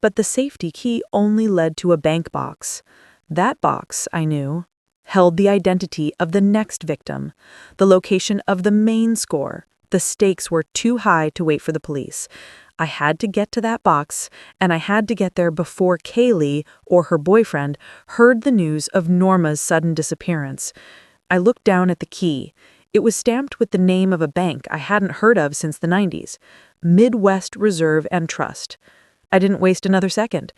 But the safety key only led to a bank box. That box, I knew, held the identity of the next victim, the location of the main score. The stakes were too high to wait for the police. I had to get to that box, and I had to get there before Kaylee, or her boyfriend, heard the news of Norma's sudden disappearance. I looked down at the key. It was stamped with the name of a bank I hadn't heard of since the 90s, Midwest Reserve and Trust. I didn't waste another second.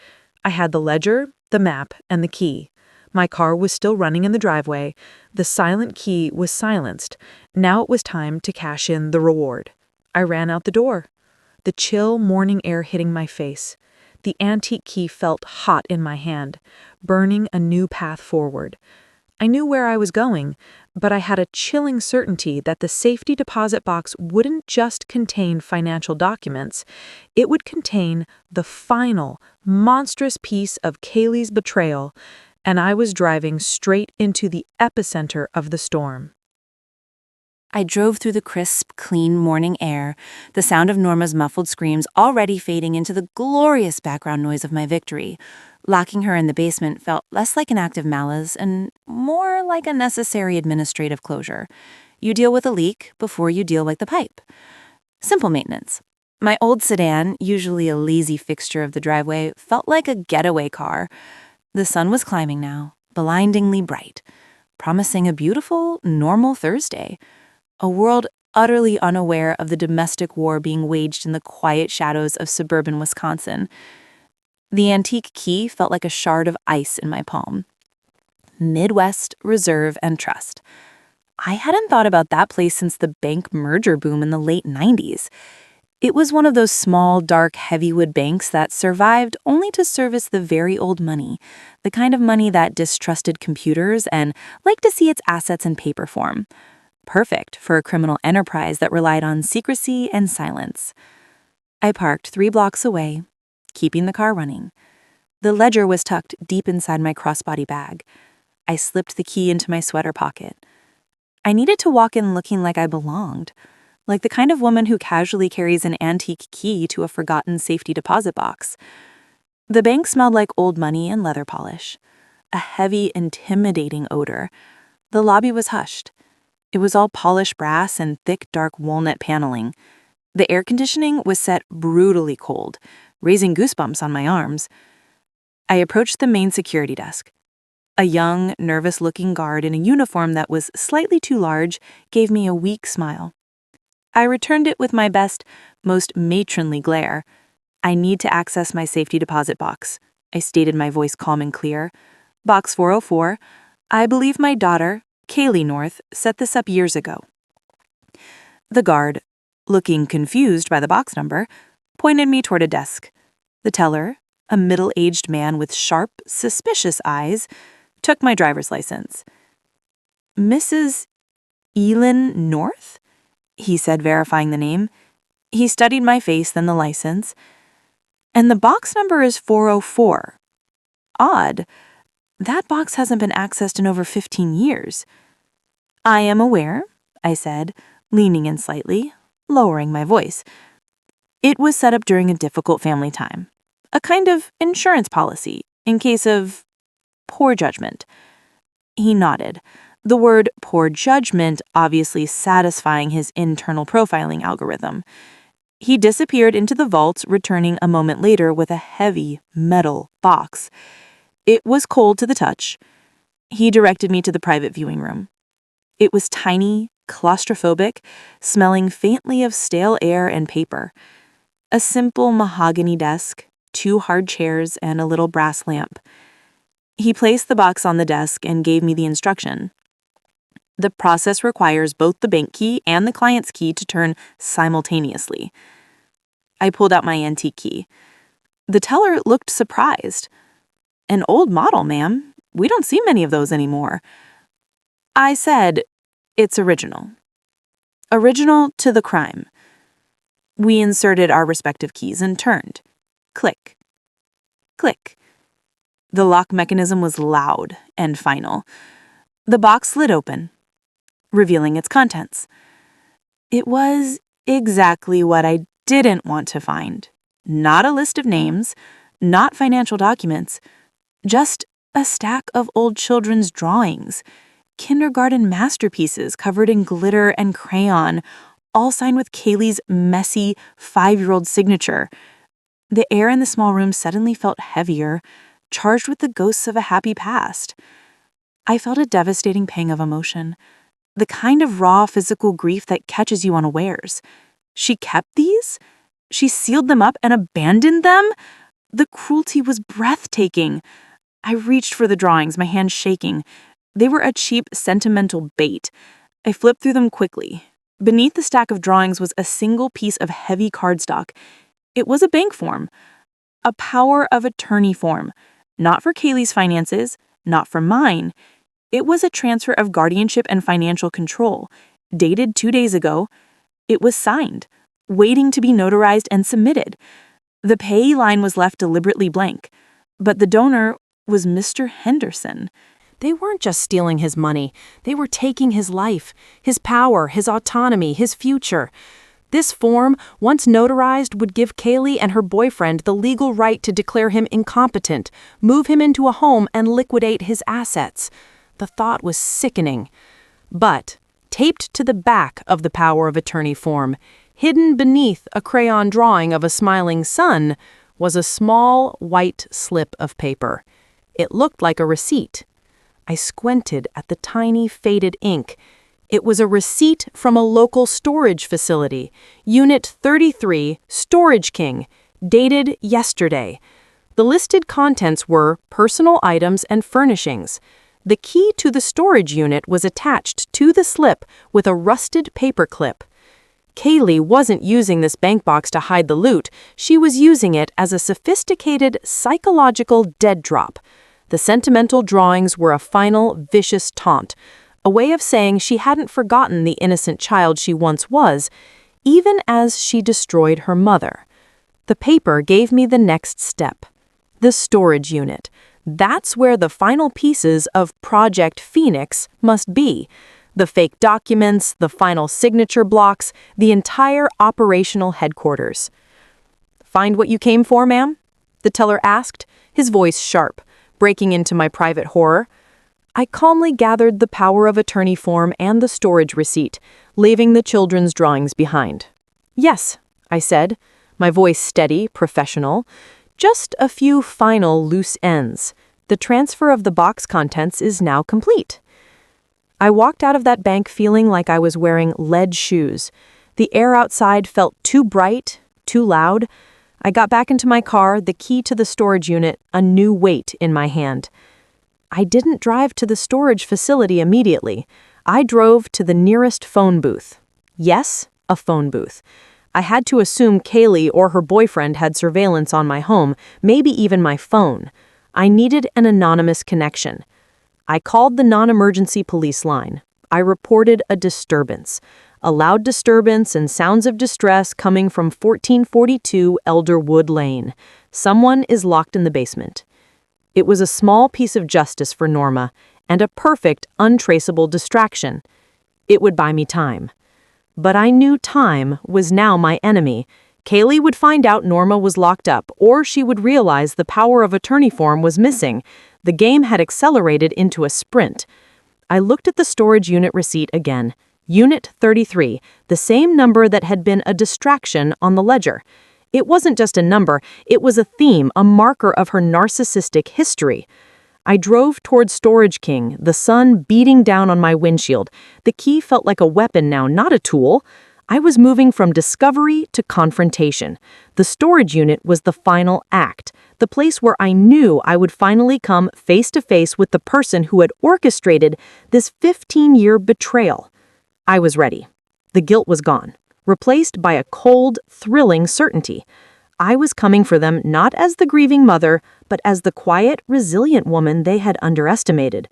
I had the ledger, the map, and the key. My car was still running in the driveway. The silent key was silenced. Now it was time to cash in the reward. I ran out the door, the chill morning air hitting my face. The antique key felt hot in my hand, burning a new path forward. I knew where I was going, but I had a chilling certainty that the safety deposit box wouldn't just contain financial documents. It would contain the final, monstrous piece of Kaylee's betrayal, and I was driving straight into the epicenter of the storm. I drove through the crisp, clean morning air, the sound of Norma's muffled screams already fading into the glorious background noise of my victory. Locking her in the basement felt less like an act of malice and more like a necessary administrative closure. You deal with a leak before you deal with the pipe. Simple maintenance. My old sedan, usually a lazy fixture of the driveway, felt like a getaway car. The sun was climbing now, blindingly bright, promising a beautiful, normal Thursday. A world utterly unaware of the domestic war being waged in the quiet shadows of suburban Wisconsin. The antique key felt like a shard of ice in my palm. Midwest, Reserve, and Trust. I hadn't thought about that place since the bank merger boom in the late 90s. It was one of those small, dark, heavywood banks that survived only to service the very old money, the kind of money that distrusted computers and liked to see its assets in paper form. Perfect for a criminal enterprise that relied on secrecy and silence. I parked 3 blocks away, keeping the car running. The ledger was tucked deep inside my crossbody bag. I slipped the key into my sweater pocket. I needed to walk in looking like I belonged, like the kind of woman who casually carries an antique key to a forgotten safety deposit box. The bank smelled like old money and leather polish, a heavy, intimidating odor. The lobby was hushed. It was all polished brass and thick, dark walnut paneling. The air conditioning was set brutally cold, raising goosebumps on my arms. I approached the main security desk. A young, nervous-looking guard in a uniform that was slightly too large gave me a weak smile. I returned it with my best, most matronly glare. "I need to access my safety deposit box," I stated, my voice calm and clear. "Box 404. I believe my daughter, Kaylee North, set this up years ago." The guard, looking confused by the box number, pointed me toward a desk. The teller, a middle-aged man with sharp, suspicious eyes, took my driver's license. "Mrs. Elin North?" he said, verifying the name. He studied my face, then the license. "And the box number is 404. Odd. That box hasn't been accessed in over 15 years. "I am aware," I said, leaning in slightly, lowering my voice. "It was set up during a difficult family time. A kind of insurance policy, in case of poor judgment." He nodded, the word poor judgment obviously satisfying his internal profiling algorithm. He disappeared into the vault, returning a moment later with a heavy metal box. It was cold to the touch. He directed me to the private viewing room. It was tiny, claustrophobic, smelling faintly of stale air and paper. A simple mahogany desk, 2 hard chairs, and a little brass lamp. He placed the box on the desk and gave me the instruction. "The process requires both the bank key and the client's key to turn simultaneously." I pulled out my antique key. The teller looked surprised. "An old model, ma'am. We don't see many of those anymore." I said, "It's original. Original to the crime." We inserted our respective keys and turned. Click. Click. The lock mechanism was loud and final. The box slid open, revealing its contents. It was exactly what I didn't want to find. Not a list of names, not financial documents, just a stack of old children's drawings, kindergarten masterpieces covered in glitter and crayon, all signed with Kaylee's messy 5-year-old signature. The air in the small room suddenly felt heavier, charged with the ghosts of a happy past. I felt a devastating pang of emotion, the kind of raw physical grief that catches you unawares. She kept these? She sealed them up and abandoned them? The cruelty was breathtaking. I reached for the drawings, my hands shaking. They were a cheap, sentimental bait. I flipped through them quickly. Beneath the stack of drawings was a single piece of heavy cardstock. It was a bank form. A power of attorney form. Not for Kaylee's finances, not for mine. It was a transfer of guardianship and financial control. Dated 2 days ago. It was signed, waiting to be notarized and submitted. The payee line was left deliberately blank, but the donor was Mr. Henderson. They weren't just stealing his money. They were taking his life, his power, his autonomy, his future. This form, once notarized, would give Kaylee and her boyfriend the legal right to declare him incompetent, move him into a home, and liquidate his assets. The thought was sickening. But, taped to the back of the power of attorney form, hidden beneath a crayon drawing of a smiling sun, was a small, white slip of paper. It looked like a receipt. I squinted at the tiny, faded ink. It was a receipt from a local storage facility, Unit 33, Storage King, dated yesterday. The listed contents were personal items and furnishings. The key to the storage unit was attached to the slip with a rusted paper clip. Kaylee wasn't using this bank box to hide the loot. She was using it as a sophisticated psychological dead drop. The sentimental drawings were a final, vicious taunt, a way of saying she hadn't forgotten the innocent child she once was, even as she destroyed her mother. The paper gave me the next step. The storage unit. That's where the final pieces of Project Phoenix must be. The fake documents, the final signature blocks, the entire operational headquarters. "Find what you came for, ma'am?" the teller asked, his voice sharp, breaking into my private horror. I calmly gathered the power of attorney form and the storage receipt, leaving the children's drawings behind. "Yes," I said, my voice steady, professional. "Just a few final loose ends. The transfer of the box contents is now complete." I walked out of that bank feeling like I was wearing lead shoes. The air outside felt too bright, too loud. I got back into my car, the key to the storage unit, a new weight in my hand. I didn't drive to the storage facility immediately. I drove to the nearest phone booth. Yes, a phone booth. I had to assume Kaylee or her boyfriend had surveillance on my home, maybe even my phone. I needed an anonymous connection. I called the non-emergency police line. I reported a disturbance. A loud disturbance and sounds of distress coming from 1442 Elderwood Lane. Someone is locked in the basement. It was a small piece of justice for Norma, and a perfect, untraceable distraction. It would buy me time. But I knew time was now my enemy. Kaylee would find out Norma was locked up, or she would realize the power of attorney form was missing. The game had accelerated into a sprint. I looked at the storage unit receipt again. Unit 33, the same number that had been a distraction on the ledger. It wasn't just a number, it was a theme, a marker of her narcissistic history. I drove toward Storage King, the sun beating down on my windshield. The key felt like a weapon now, not a tool. I was moving from discovery to confrontation. The storage unit was the final act, the place where I knew I would finally come face to face with the person who had orchestrated this 15-year betrayal. I was ready. The guilt was gone, replaced by a cold, thrilling certainty. I was coming for them not as the grieving mother, but as the quiet, resilient woman they had underestimated.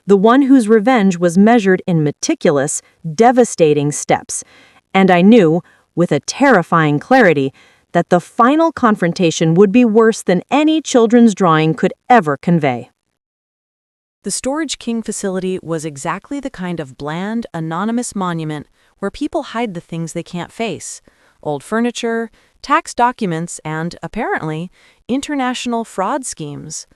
The one whose revenge was measured in meticulous, devastating steps. And I knew, with a terrifying clarity, that the final confrontation would be worse than any children's drawing could ever convey. The Storage King facility was exactly the kind of bland, anonymous monument where people hide the things they can't face. Old furniture, tax documents, and, apparently, international fraud schemes.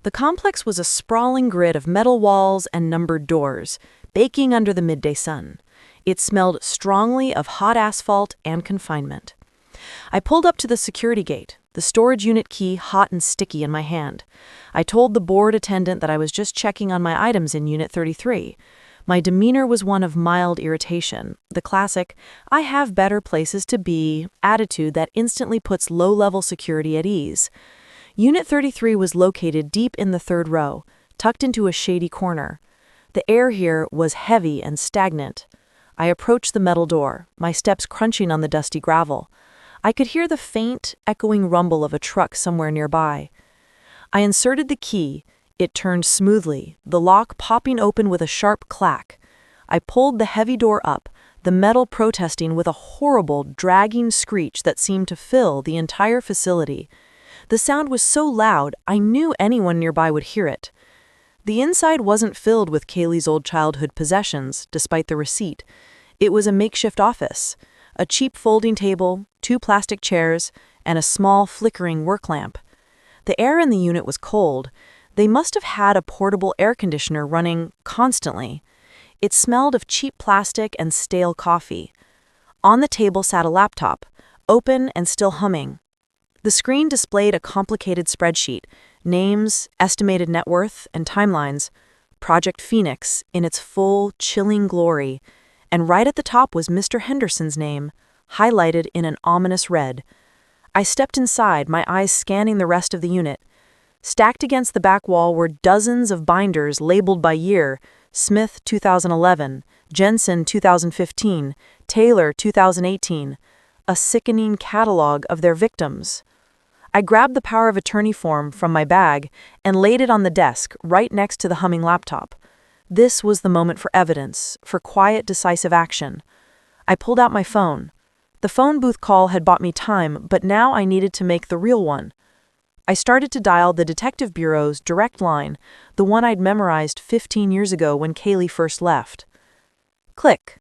The complex was a sprawling grid of metal walls and numbered doors, baking under the midday sun. It smelled strongly of hot asphalt and confinement. I pulled up to the security gate, the storage unit key hot and sticky in my hand. I told the board attendant that I was just checking on my items in Unit 33. My demeanor was one of mild irritation, the classic, "I have better places to be" attitude that instantly puts low-level security at ease. Unit 33 was located deep in the third row, tucked into a shady corner. The air here was heavy and stagnant. I approached the metal door, my steps crunching on the dusty gravel. I could hear the faint, echoing rumble of a truck somewhere nearby. I inserted the key. It turned smoothly, the lock popping open with a sharp clack. I pulled the heavy door up, the metal protesting with a horrible, dragging screech that seemed to fill the entire facility. The sound was so loud, I knew anyone nearby would hear it. The inside wasn't filled with Kaylee's old childhood possessions, despite the receipt. It was a makeshift office, a cheap folding table, 2 plastic chairs, and a small, flickering work lamp. The air in the unit was cold. They must have had a portable air conditioner running constantly. It smelled of cheap plastic and stale coffee. On the table sat a laptop, open and still humming. The screen displayed a complicated spreadsheet, names, estimated net worth, and timelines. Project Phoenix in its full, chilling glory. And right at the top was Mr. Henderson's name, highlighted in an ominous red. I stepped inside, my eyes scanning the rest of the unit. Stacked against the back wall were dozens of binders labeled by year: Smith 2011, Jensen 2015, Taylor 2018, a sickening catalog of their victims. I grabbed the power of attorney form from my bag and laid it on the desk right next to the humming laptop. This was the moment for evidence, for quiet, decisive action. I pulled out my phone. The phone booth call had bought me time, but now I needed to make the real one. I started to dial the Detective Bureau's direct line, the one I'd memorized 15 years ago when Kaylee first left. Click.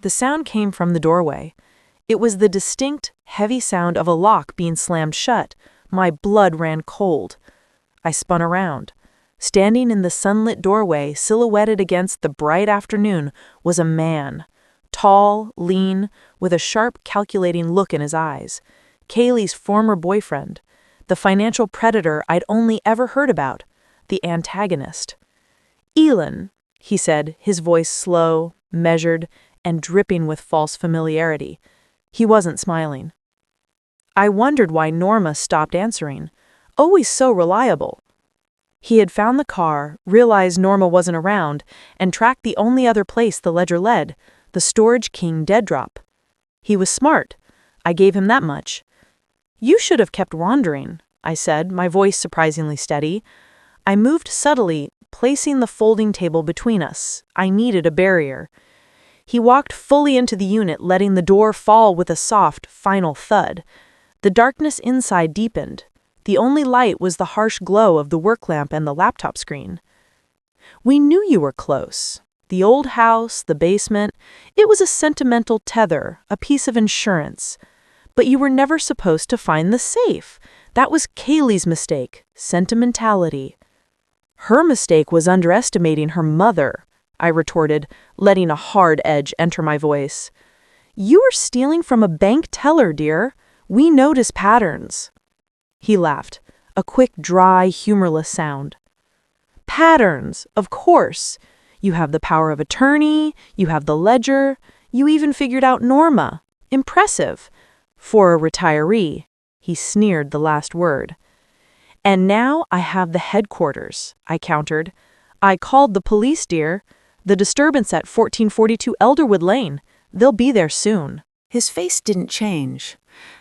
The sound came from the doorway. It was the distinct, heavy sound of a lock being slammed shut. My blood ran cold. I spun around. Standing in the sunlit doorway, silhouetted against the bright afternoon, was a man. Tall, lean, with a sharp, calculating look in his eyes. Kaylee's former boyfriend. The financial predator I'd only ever heard about. The antagonist. "Elin," he said, his voice slow, measured, and dripping with false familiarity. He wasn't smiling. I wondered why Norma stopped answering. Always so reliable. He had found the car, realized Norma wasn't around, and tracked the only other place the ledger led, the Storage King dead drop. He was smart. I gave him that much. "You should have kept wandering," I said, my voice surprisingly steady. I moved subtly, placing the folding table between us. I needed a barrier. He walked fully into the unit, letting the door fall with a soft, final thud. The darkness inside deepened. The only light was the harsh glow of the work lamp and the laptop screen. "We knew you were close. The old house, the basement, it was a sentimental tether, a piece of insurance. But you were never supposed to find the safe. That was Kaylee's mistake, sentimentality." "Her mistake was underestimating her mother," I retorted, letting a hard edge enter my voice. "You were stealing from a bank teller, dear. We notice patterns." He laughed, a quick, dry, humorless sound. "Patterns, of course. You have the power of attorney, you have the ledger, you even figured out Norma. Impressive. For a retiree." He sneered the last word. "And now I have the headquarters," I countered. "I called the police, dear. The disturbance at 1442 Elderwood Lane. They'll be there soon." His face didn't change.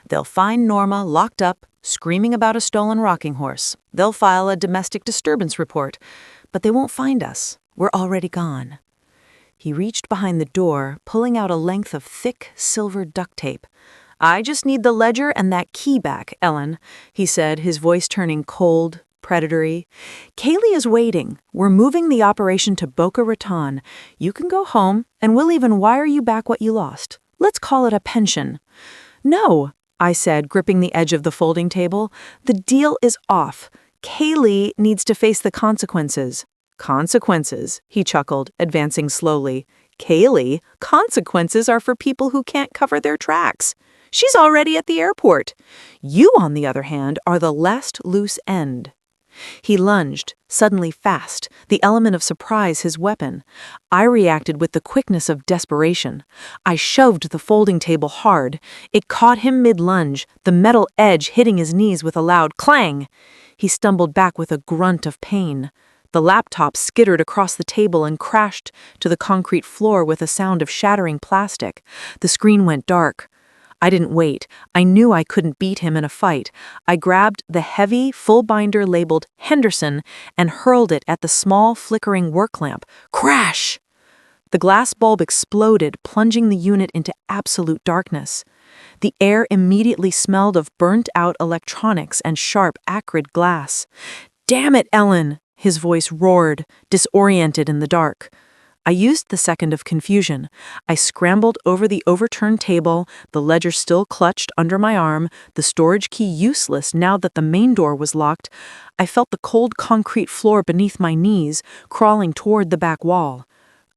"They'll find Norma locked up, screaming about a stolen rocking horse. They'll file a domestic disturbance report. But they won't find us. We're already gone." He reached behind the door, pulling out a length of thick, silver duct tape. "I just need the ledger and that key back, Elin," he said, his voice turning cold, predatory. "Kaylee is waiting. We're moving the operation to Boca Raton. You can go home, and we'll even wire you back what you lost. Let's call it a pension." "No," I said, gripping the edge of the folding table. "The deal is off. Kaylee needs to face the consequences." "Consequences," he chuckled, advancing slowly. "Kaylee, consequences are for people who can't cover their tracks. She's already at the airport. You, on the other hand, are the last loose end." He lunged, suddenly fast, the element of surprise his weapon. I reacted with the quickness of desperation. I shoved the folding table hard. It caught him mid-lunge, the metal edge hitting his knees with a loud clang. He stumbled back with a grunt of pain. The laptop skittered across the table and crashed to the concrete floor with a sound of shattering plastic. The screen went dark. I didn't wait. I knew I couldn't beat him in a fight. I grabbed the heavy, full binder labeled Henderson and hurled it at the small, flickering work lamp. Crash! The glass bulb exploded, plunging the unit into absolute darkness. The air immediately smelled of burnt-out electronics and sharp, acrid glass. "Damn it, Elin!" His voice roared, disoriented in the dark. I used the second of confusion. I scrambled over the overturned table, the ledger still clutched under my arm, the storage key useless now that the main door was locked. I felt the cold concrete floor beneath my knees, crawling toward the back wall.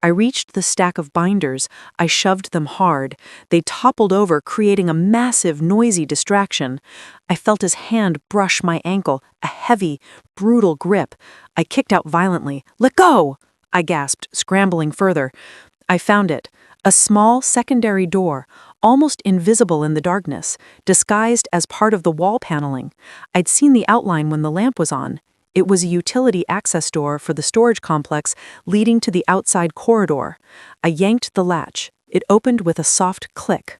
I reached the stack of binders. I shoved them hard. They toppled over, creating a massive, noisy distraction. I felt his hand brush my ankle, a heavy, brutal grip. I kicked out violently. "Let go!" I gasped, scrambling further. I found it. A small secondary door, almost invisible in the darkness, disguised as part of the wall paneling. I'd seen the outline when the lamp was on. It was a utility access door for the storage complex leading to the outside corridor. I yanked the latch. It opened with a soft click.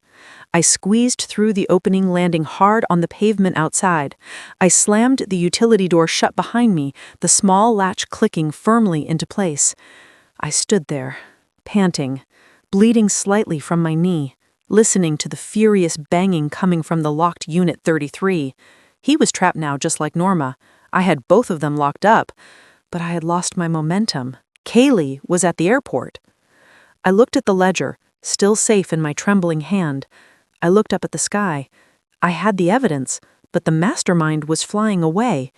I squeezed through the opening, landing hard on the pavement outside. I slammed the utility door shut behind me, the small latch clicking firmly into place. I stood there, panting, bleeding slightly from my knee, listening to the furious banging coming from the locked Unit 33. He was trapped now, just like Norma. I had both of them locked up, but I had lost my momentum. Kaylee was at the airport. I looked at the ledger, still safe in my trembling hand. I looked up at the sky. I had the evidence, but the mastermind was flying away.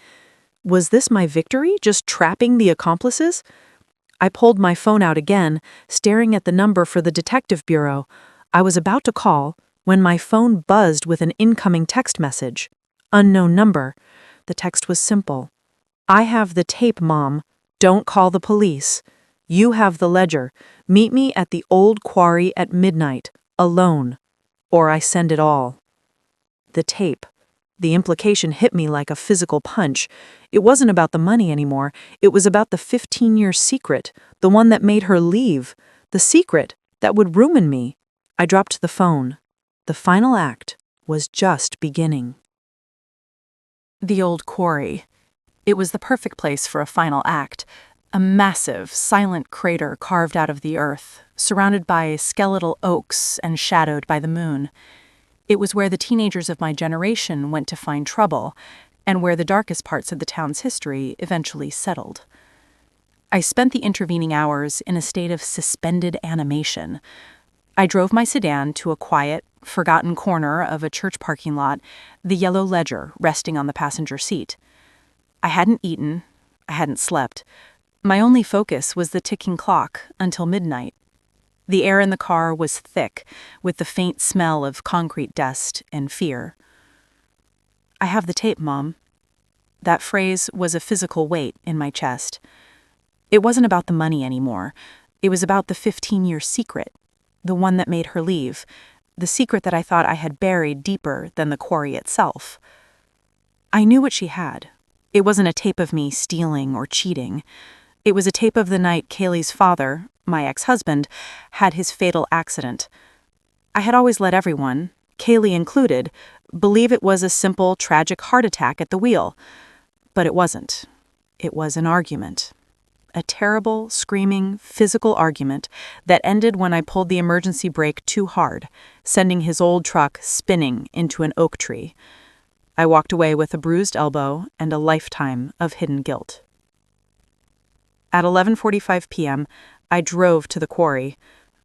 Was this my victory, just trapping the accomplices? I pulled my phone out again, staring at the number for the detective bureau. I was about to call when my phone buzzed with an incoming text message. Unknown number. The text was simple. "I have the tape, Mom. Don't call the police. You have the ledger. Meet me at the old quarry at midnight, alone. Or I send it all." The tape. The implication hit me like a physical punch. It wasn't about the money anymore. It was about the 15-year secret, the one that made her leave, the secret that would ruin me. I dropped the phone. The final act was just beginning. The old quarry. It was the perfect place for a final act. A massive, silent crater carved out of the earth, surrounded by skeletal oaks and shadowed by the moon. It was where the teenagers of my generation went to find trouble, and where the darkest parts of the town's history eventually settled. I spent the intervening hours in a state of suspended animation. I drove my sedan to a quiet, forgotten corner of a church parking lot, the yellow ledger resting on the passenger seat. I hadn't eaten. I hadn't slept. My only focus was the ticking clock until midnight. The air in the car was thick, with the faint smell of concrete dust and fear. "I have the tape, Mom." That phrase was a physical weight in my chest. It wasn't about the money anymore. It was about the 15-year secret, the one that made her leave, the secret that I thought I had buried deeper than the quarry itself. I knew what she had. It wasn't a tape of me stealing or cheating. It was a tape of the night Kaylee's father, my ex-husband, had his fatal accident. I had always let everyone, Kaylee included, believe it was a simple, tragic heart attack at the wheel. But it wasn't. It was an argument. A terrible, screaming, physical argument that ended when I pulled the emergency brake too hard, sending his old truck spinning into an oak tree. I walked away with a bruised elbow and a lifetime of hidden guilt. At 11:45 p.m., I drove to the quarry.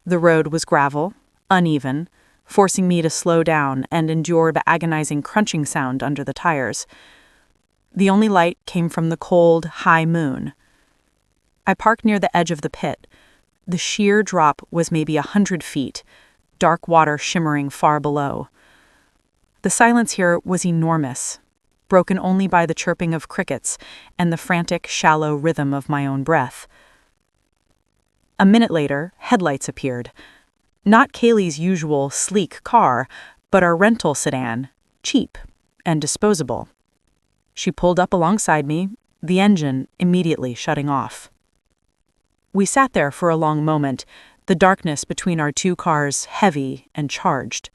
The road was gravel, uneven, forcing me to slow down and endure the agonizing crunching sound under the tires. The only light came from the cold, high moon. I parked near the edge of the pit. The sheer drop was maybe 100 feet, dark water shimmering far below. The silence here was enormous. broken only by the chirping of crickets and the frantic, shallow rhythm of my own breath. A minute later, headlights appeared. Not Kaylee's usual sleek car, but our rental sedan, cheap and disposable. She pulled up alongside me, the engine immediately shutting off. We sat there for a long moment, the darkness between our two cars heavy and charged.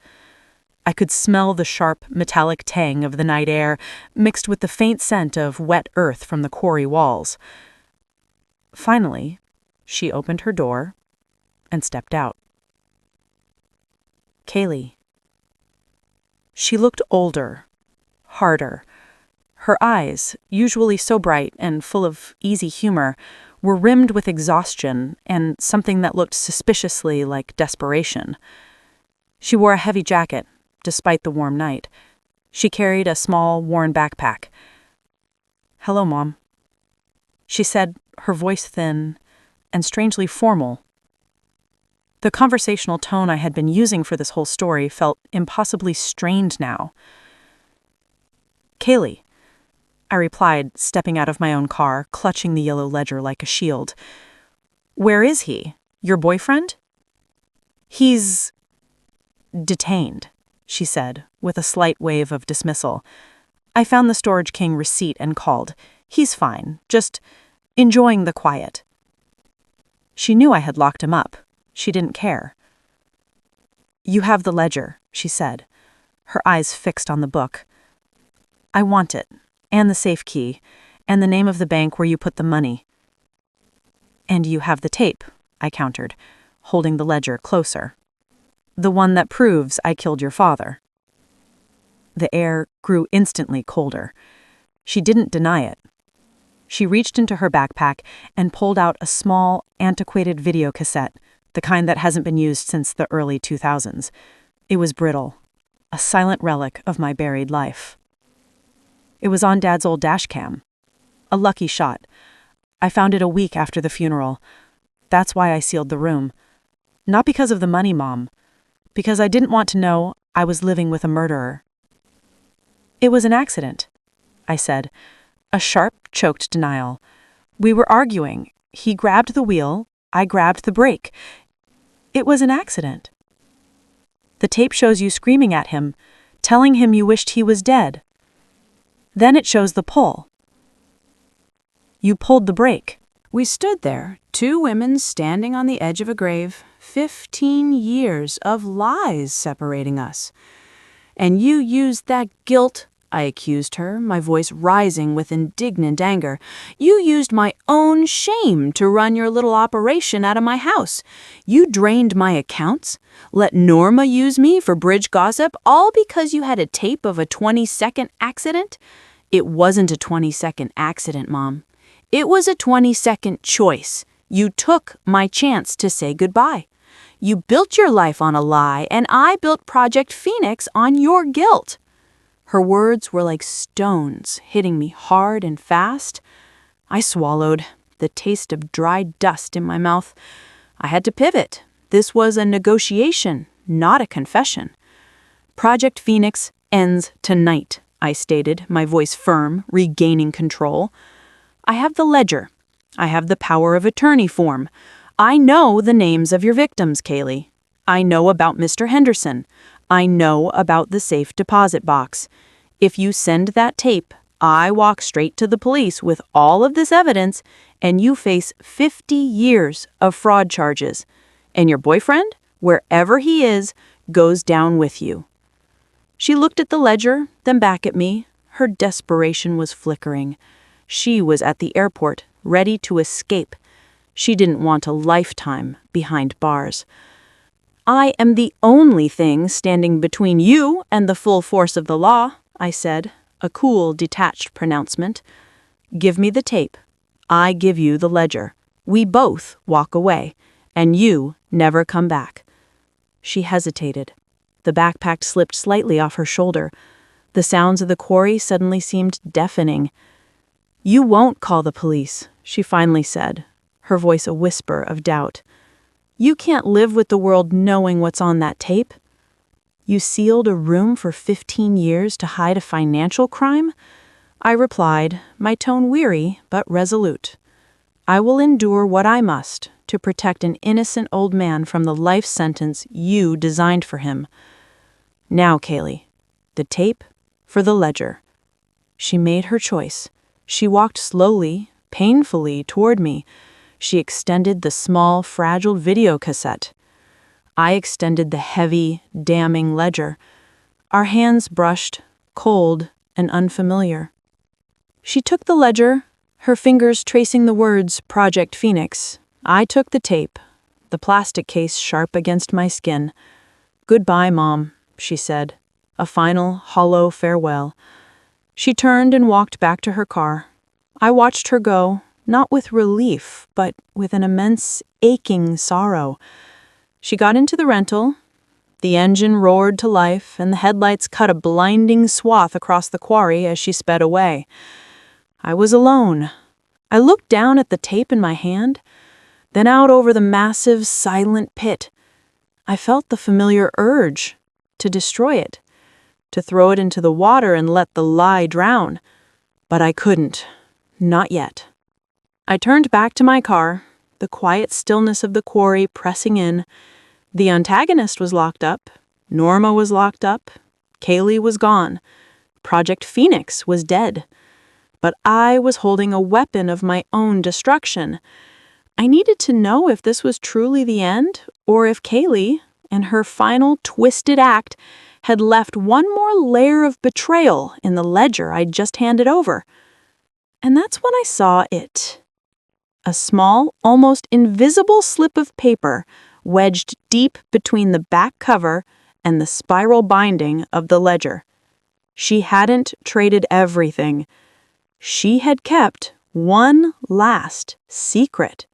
I could smell the sharp, metallic tang of the night air mixed with the faint scent of wet earth from the quarry walls. Finally, she opened her door and stepped out. Kaylee. She looked older, harder. Her eyes, usually so bright and full of easy humor, were rimmed with exhaustion and something that looked suspiciously like desperation. She wore a heavy jacket, despite the warm night. She carried a small, worn backpack. "Hello, Mom," she said, her voice thin and strangely formal. The conversational tone I had been using for this whole story felt impossibly strained now. "Kaylee," I replied, stepping out of my own car, clutching the yellow ledger like a shield. "Where is he? Your boyfriend?" "He's detained," she said, with a slight wave of dismissal. "I found the Storage King receipt and called. He's fine, just enjoying the quiet." She knew I had locked him up. She didn't care. "You have the ledger," she said, her eyes fixed on the book. "I want it, and the safe key, and the name of the bank where you put the money." "And you have the tape," I countered, holding the ledger closer. "The one that proves I killed your father." The air grew instantly colder. She didn't deny it. She reached into her backpack and pulled out a small, antiquated video cassette, the kind that hasn't been used since the early 2000s. It was brittle, a silent relic of my buried life. It was on Dad's old dash cam. A lucky shot. I found it a week after the funeral. That's why I sealed the room. Not because of the money, Mom. Because I didn't want to know I was living with a murderer. "It was an accident," I said, a sharp, choked denial. "We were arguing. He grabbed the wheel, I grabbed the brake. It was an accident." "The tape shows you screaming at him, telling him you wished he was dead. Then it shows the pull. You pulled the brake." We stood there, two women standing on the edge of a grave, 15 years of lies separating us. "And you used that guilt," I accused her, my voice rising with indignant anger. "You used my own shame to run your little operation out of my house. You drained my accounts, let Norma use me for bridge gossip, all because you had a tape of a 20-second accident. It wasn't a 20-second accident, Mom. It was a 20-second choice. You took my chance to say goodbye. You built your life on a lie, and I built Project Phoenix on your guilt." Her words were like stones, hitting me hard and fast. I swallowed, the taste of dry dust in my mouth. I had to pivot. This was a negotiation, not a confession. "Project Phoenix ends tonight," I stated, my voice firm, regaining control. "I have the ledger. I have the power of attorney form. I know the names of your victims, Kaylee. I know about Mr. Henderson. I know about the safe deposit box. If you send that tape, I walk straight to the police with all of this evidence, and you face 50 years of fraud charges. And your boyfriend, wherever he is, goes down with you." She looked at the ledger, then back at me. Her desperation was flickering. She was at the airport, ready to escape. She didn't want a lifetime behind bars. "I am the only thing standing between you and the full force of the law," I said, a cool, detached pronouncement. "Give me the tape. I give you the ledger. We both walk away, and you never come back." She hesitated. The backpack slipped slightly off her shoulder. The sounds of the quarry suddenly seemed deafening. "You won't call the police," she finally said, her voice a whisper of doubt. "You can't live with the world knowing what's on that tape. You sealed a room for 15 years to hide a financial crime? I replied, my tone weary but resolute. I will endure what I must to protect an innocent old man from the life sentence you designed for him. Now, Kaylee, the tape for the ledger. She made her choice. She walked slowly, painfully toward me. She extended the small, fragile video cassette. I extended the heavy, damning ledger. Our hands brushed, cold and unfamiliar. She took the ledger, her fingers tracing the words Project Phoenix. I took the tape, the plastic case sharp against my skin. Goodbye, Mom, she said, a final, hollow farewell. She turned and walked back to her car. I watched her go, not with relief, but with an immense, aching sorrow. She got into the rental. The engine roared to life, and the headlights cut a blinding swath across the quarry as she sped away. I was alone. I looked down at the tape in my hand, then out over the massive, silent pit. I felt the familiar urge to destroy it, to throw it into the water and let the lie drown. But I couldn't. Not yet. I turned back to my car, the quiet stillness of the quarry pressing in. The antagonist was locked up. Norma was locked up. Kaylee was gone. Project Phoenix was dead. But I was holding a weapon of my own destruction. I needed to know if this was truly the end, or if Kaylee, in her final twisted act, had left one more layer of betrayal in the ledger I'd just handed over. And that's when I saw it. A small, almost invisible slip of paper wedged deep between the back cover and the spiral binding of the ledger. She hadn't traded everything. She had kept one last secret.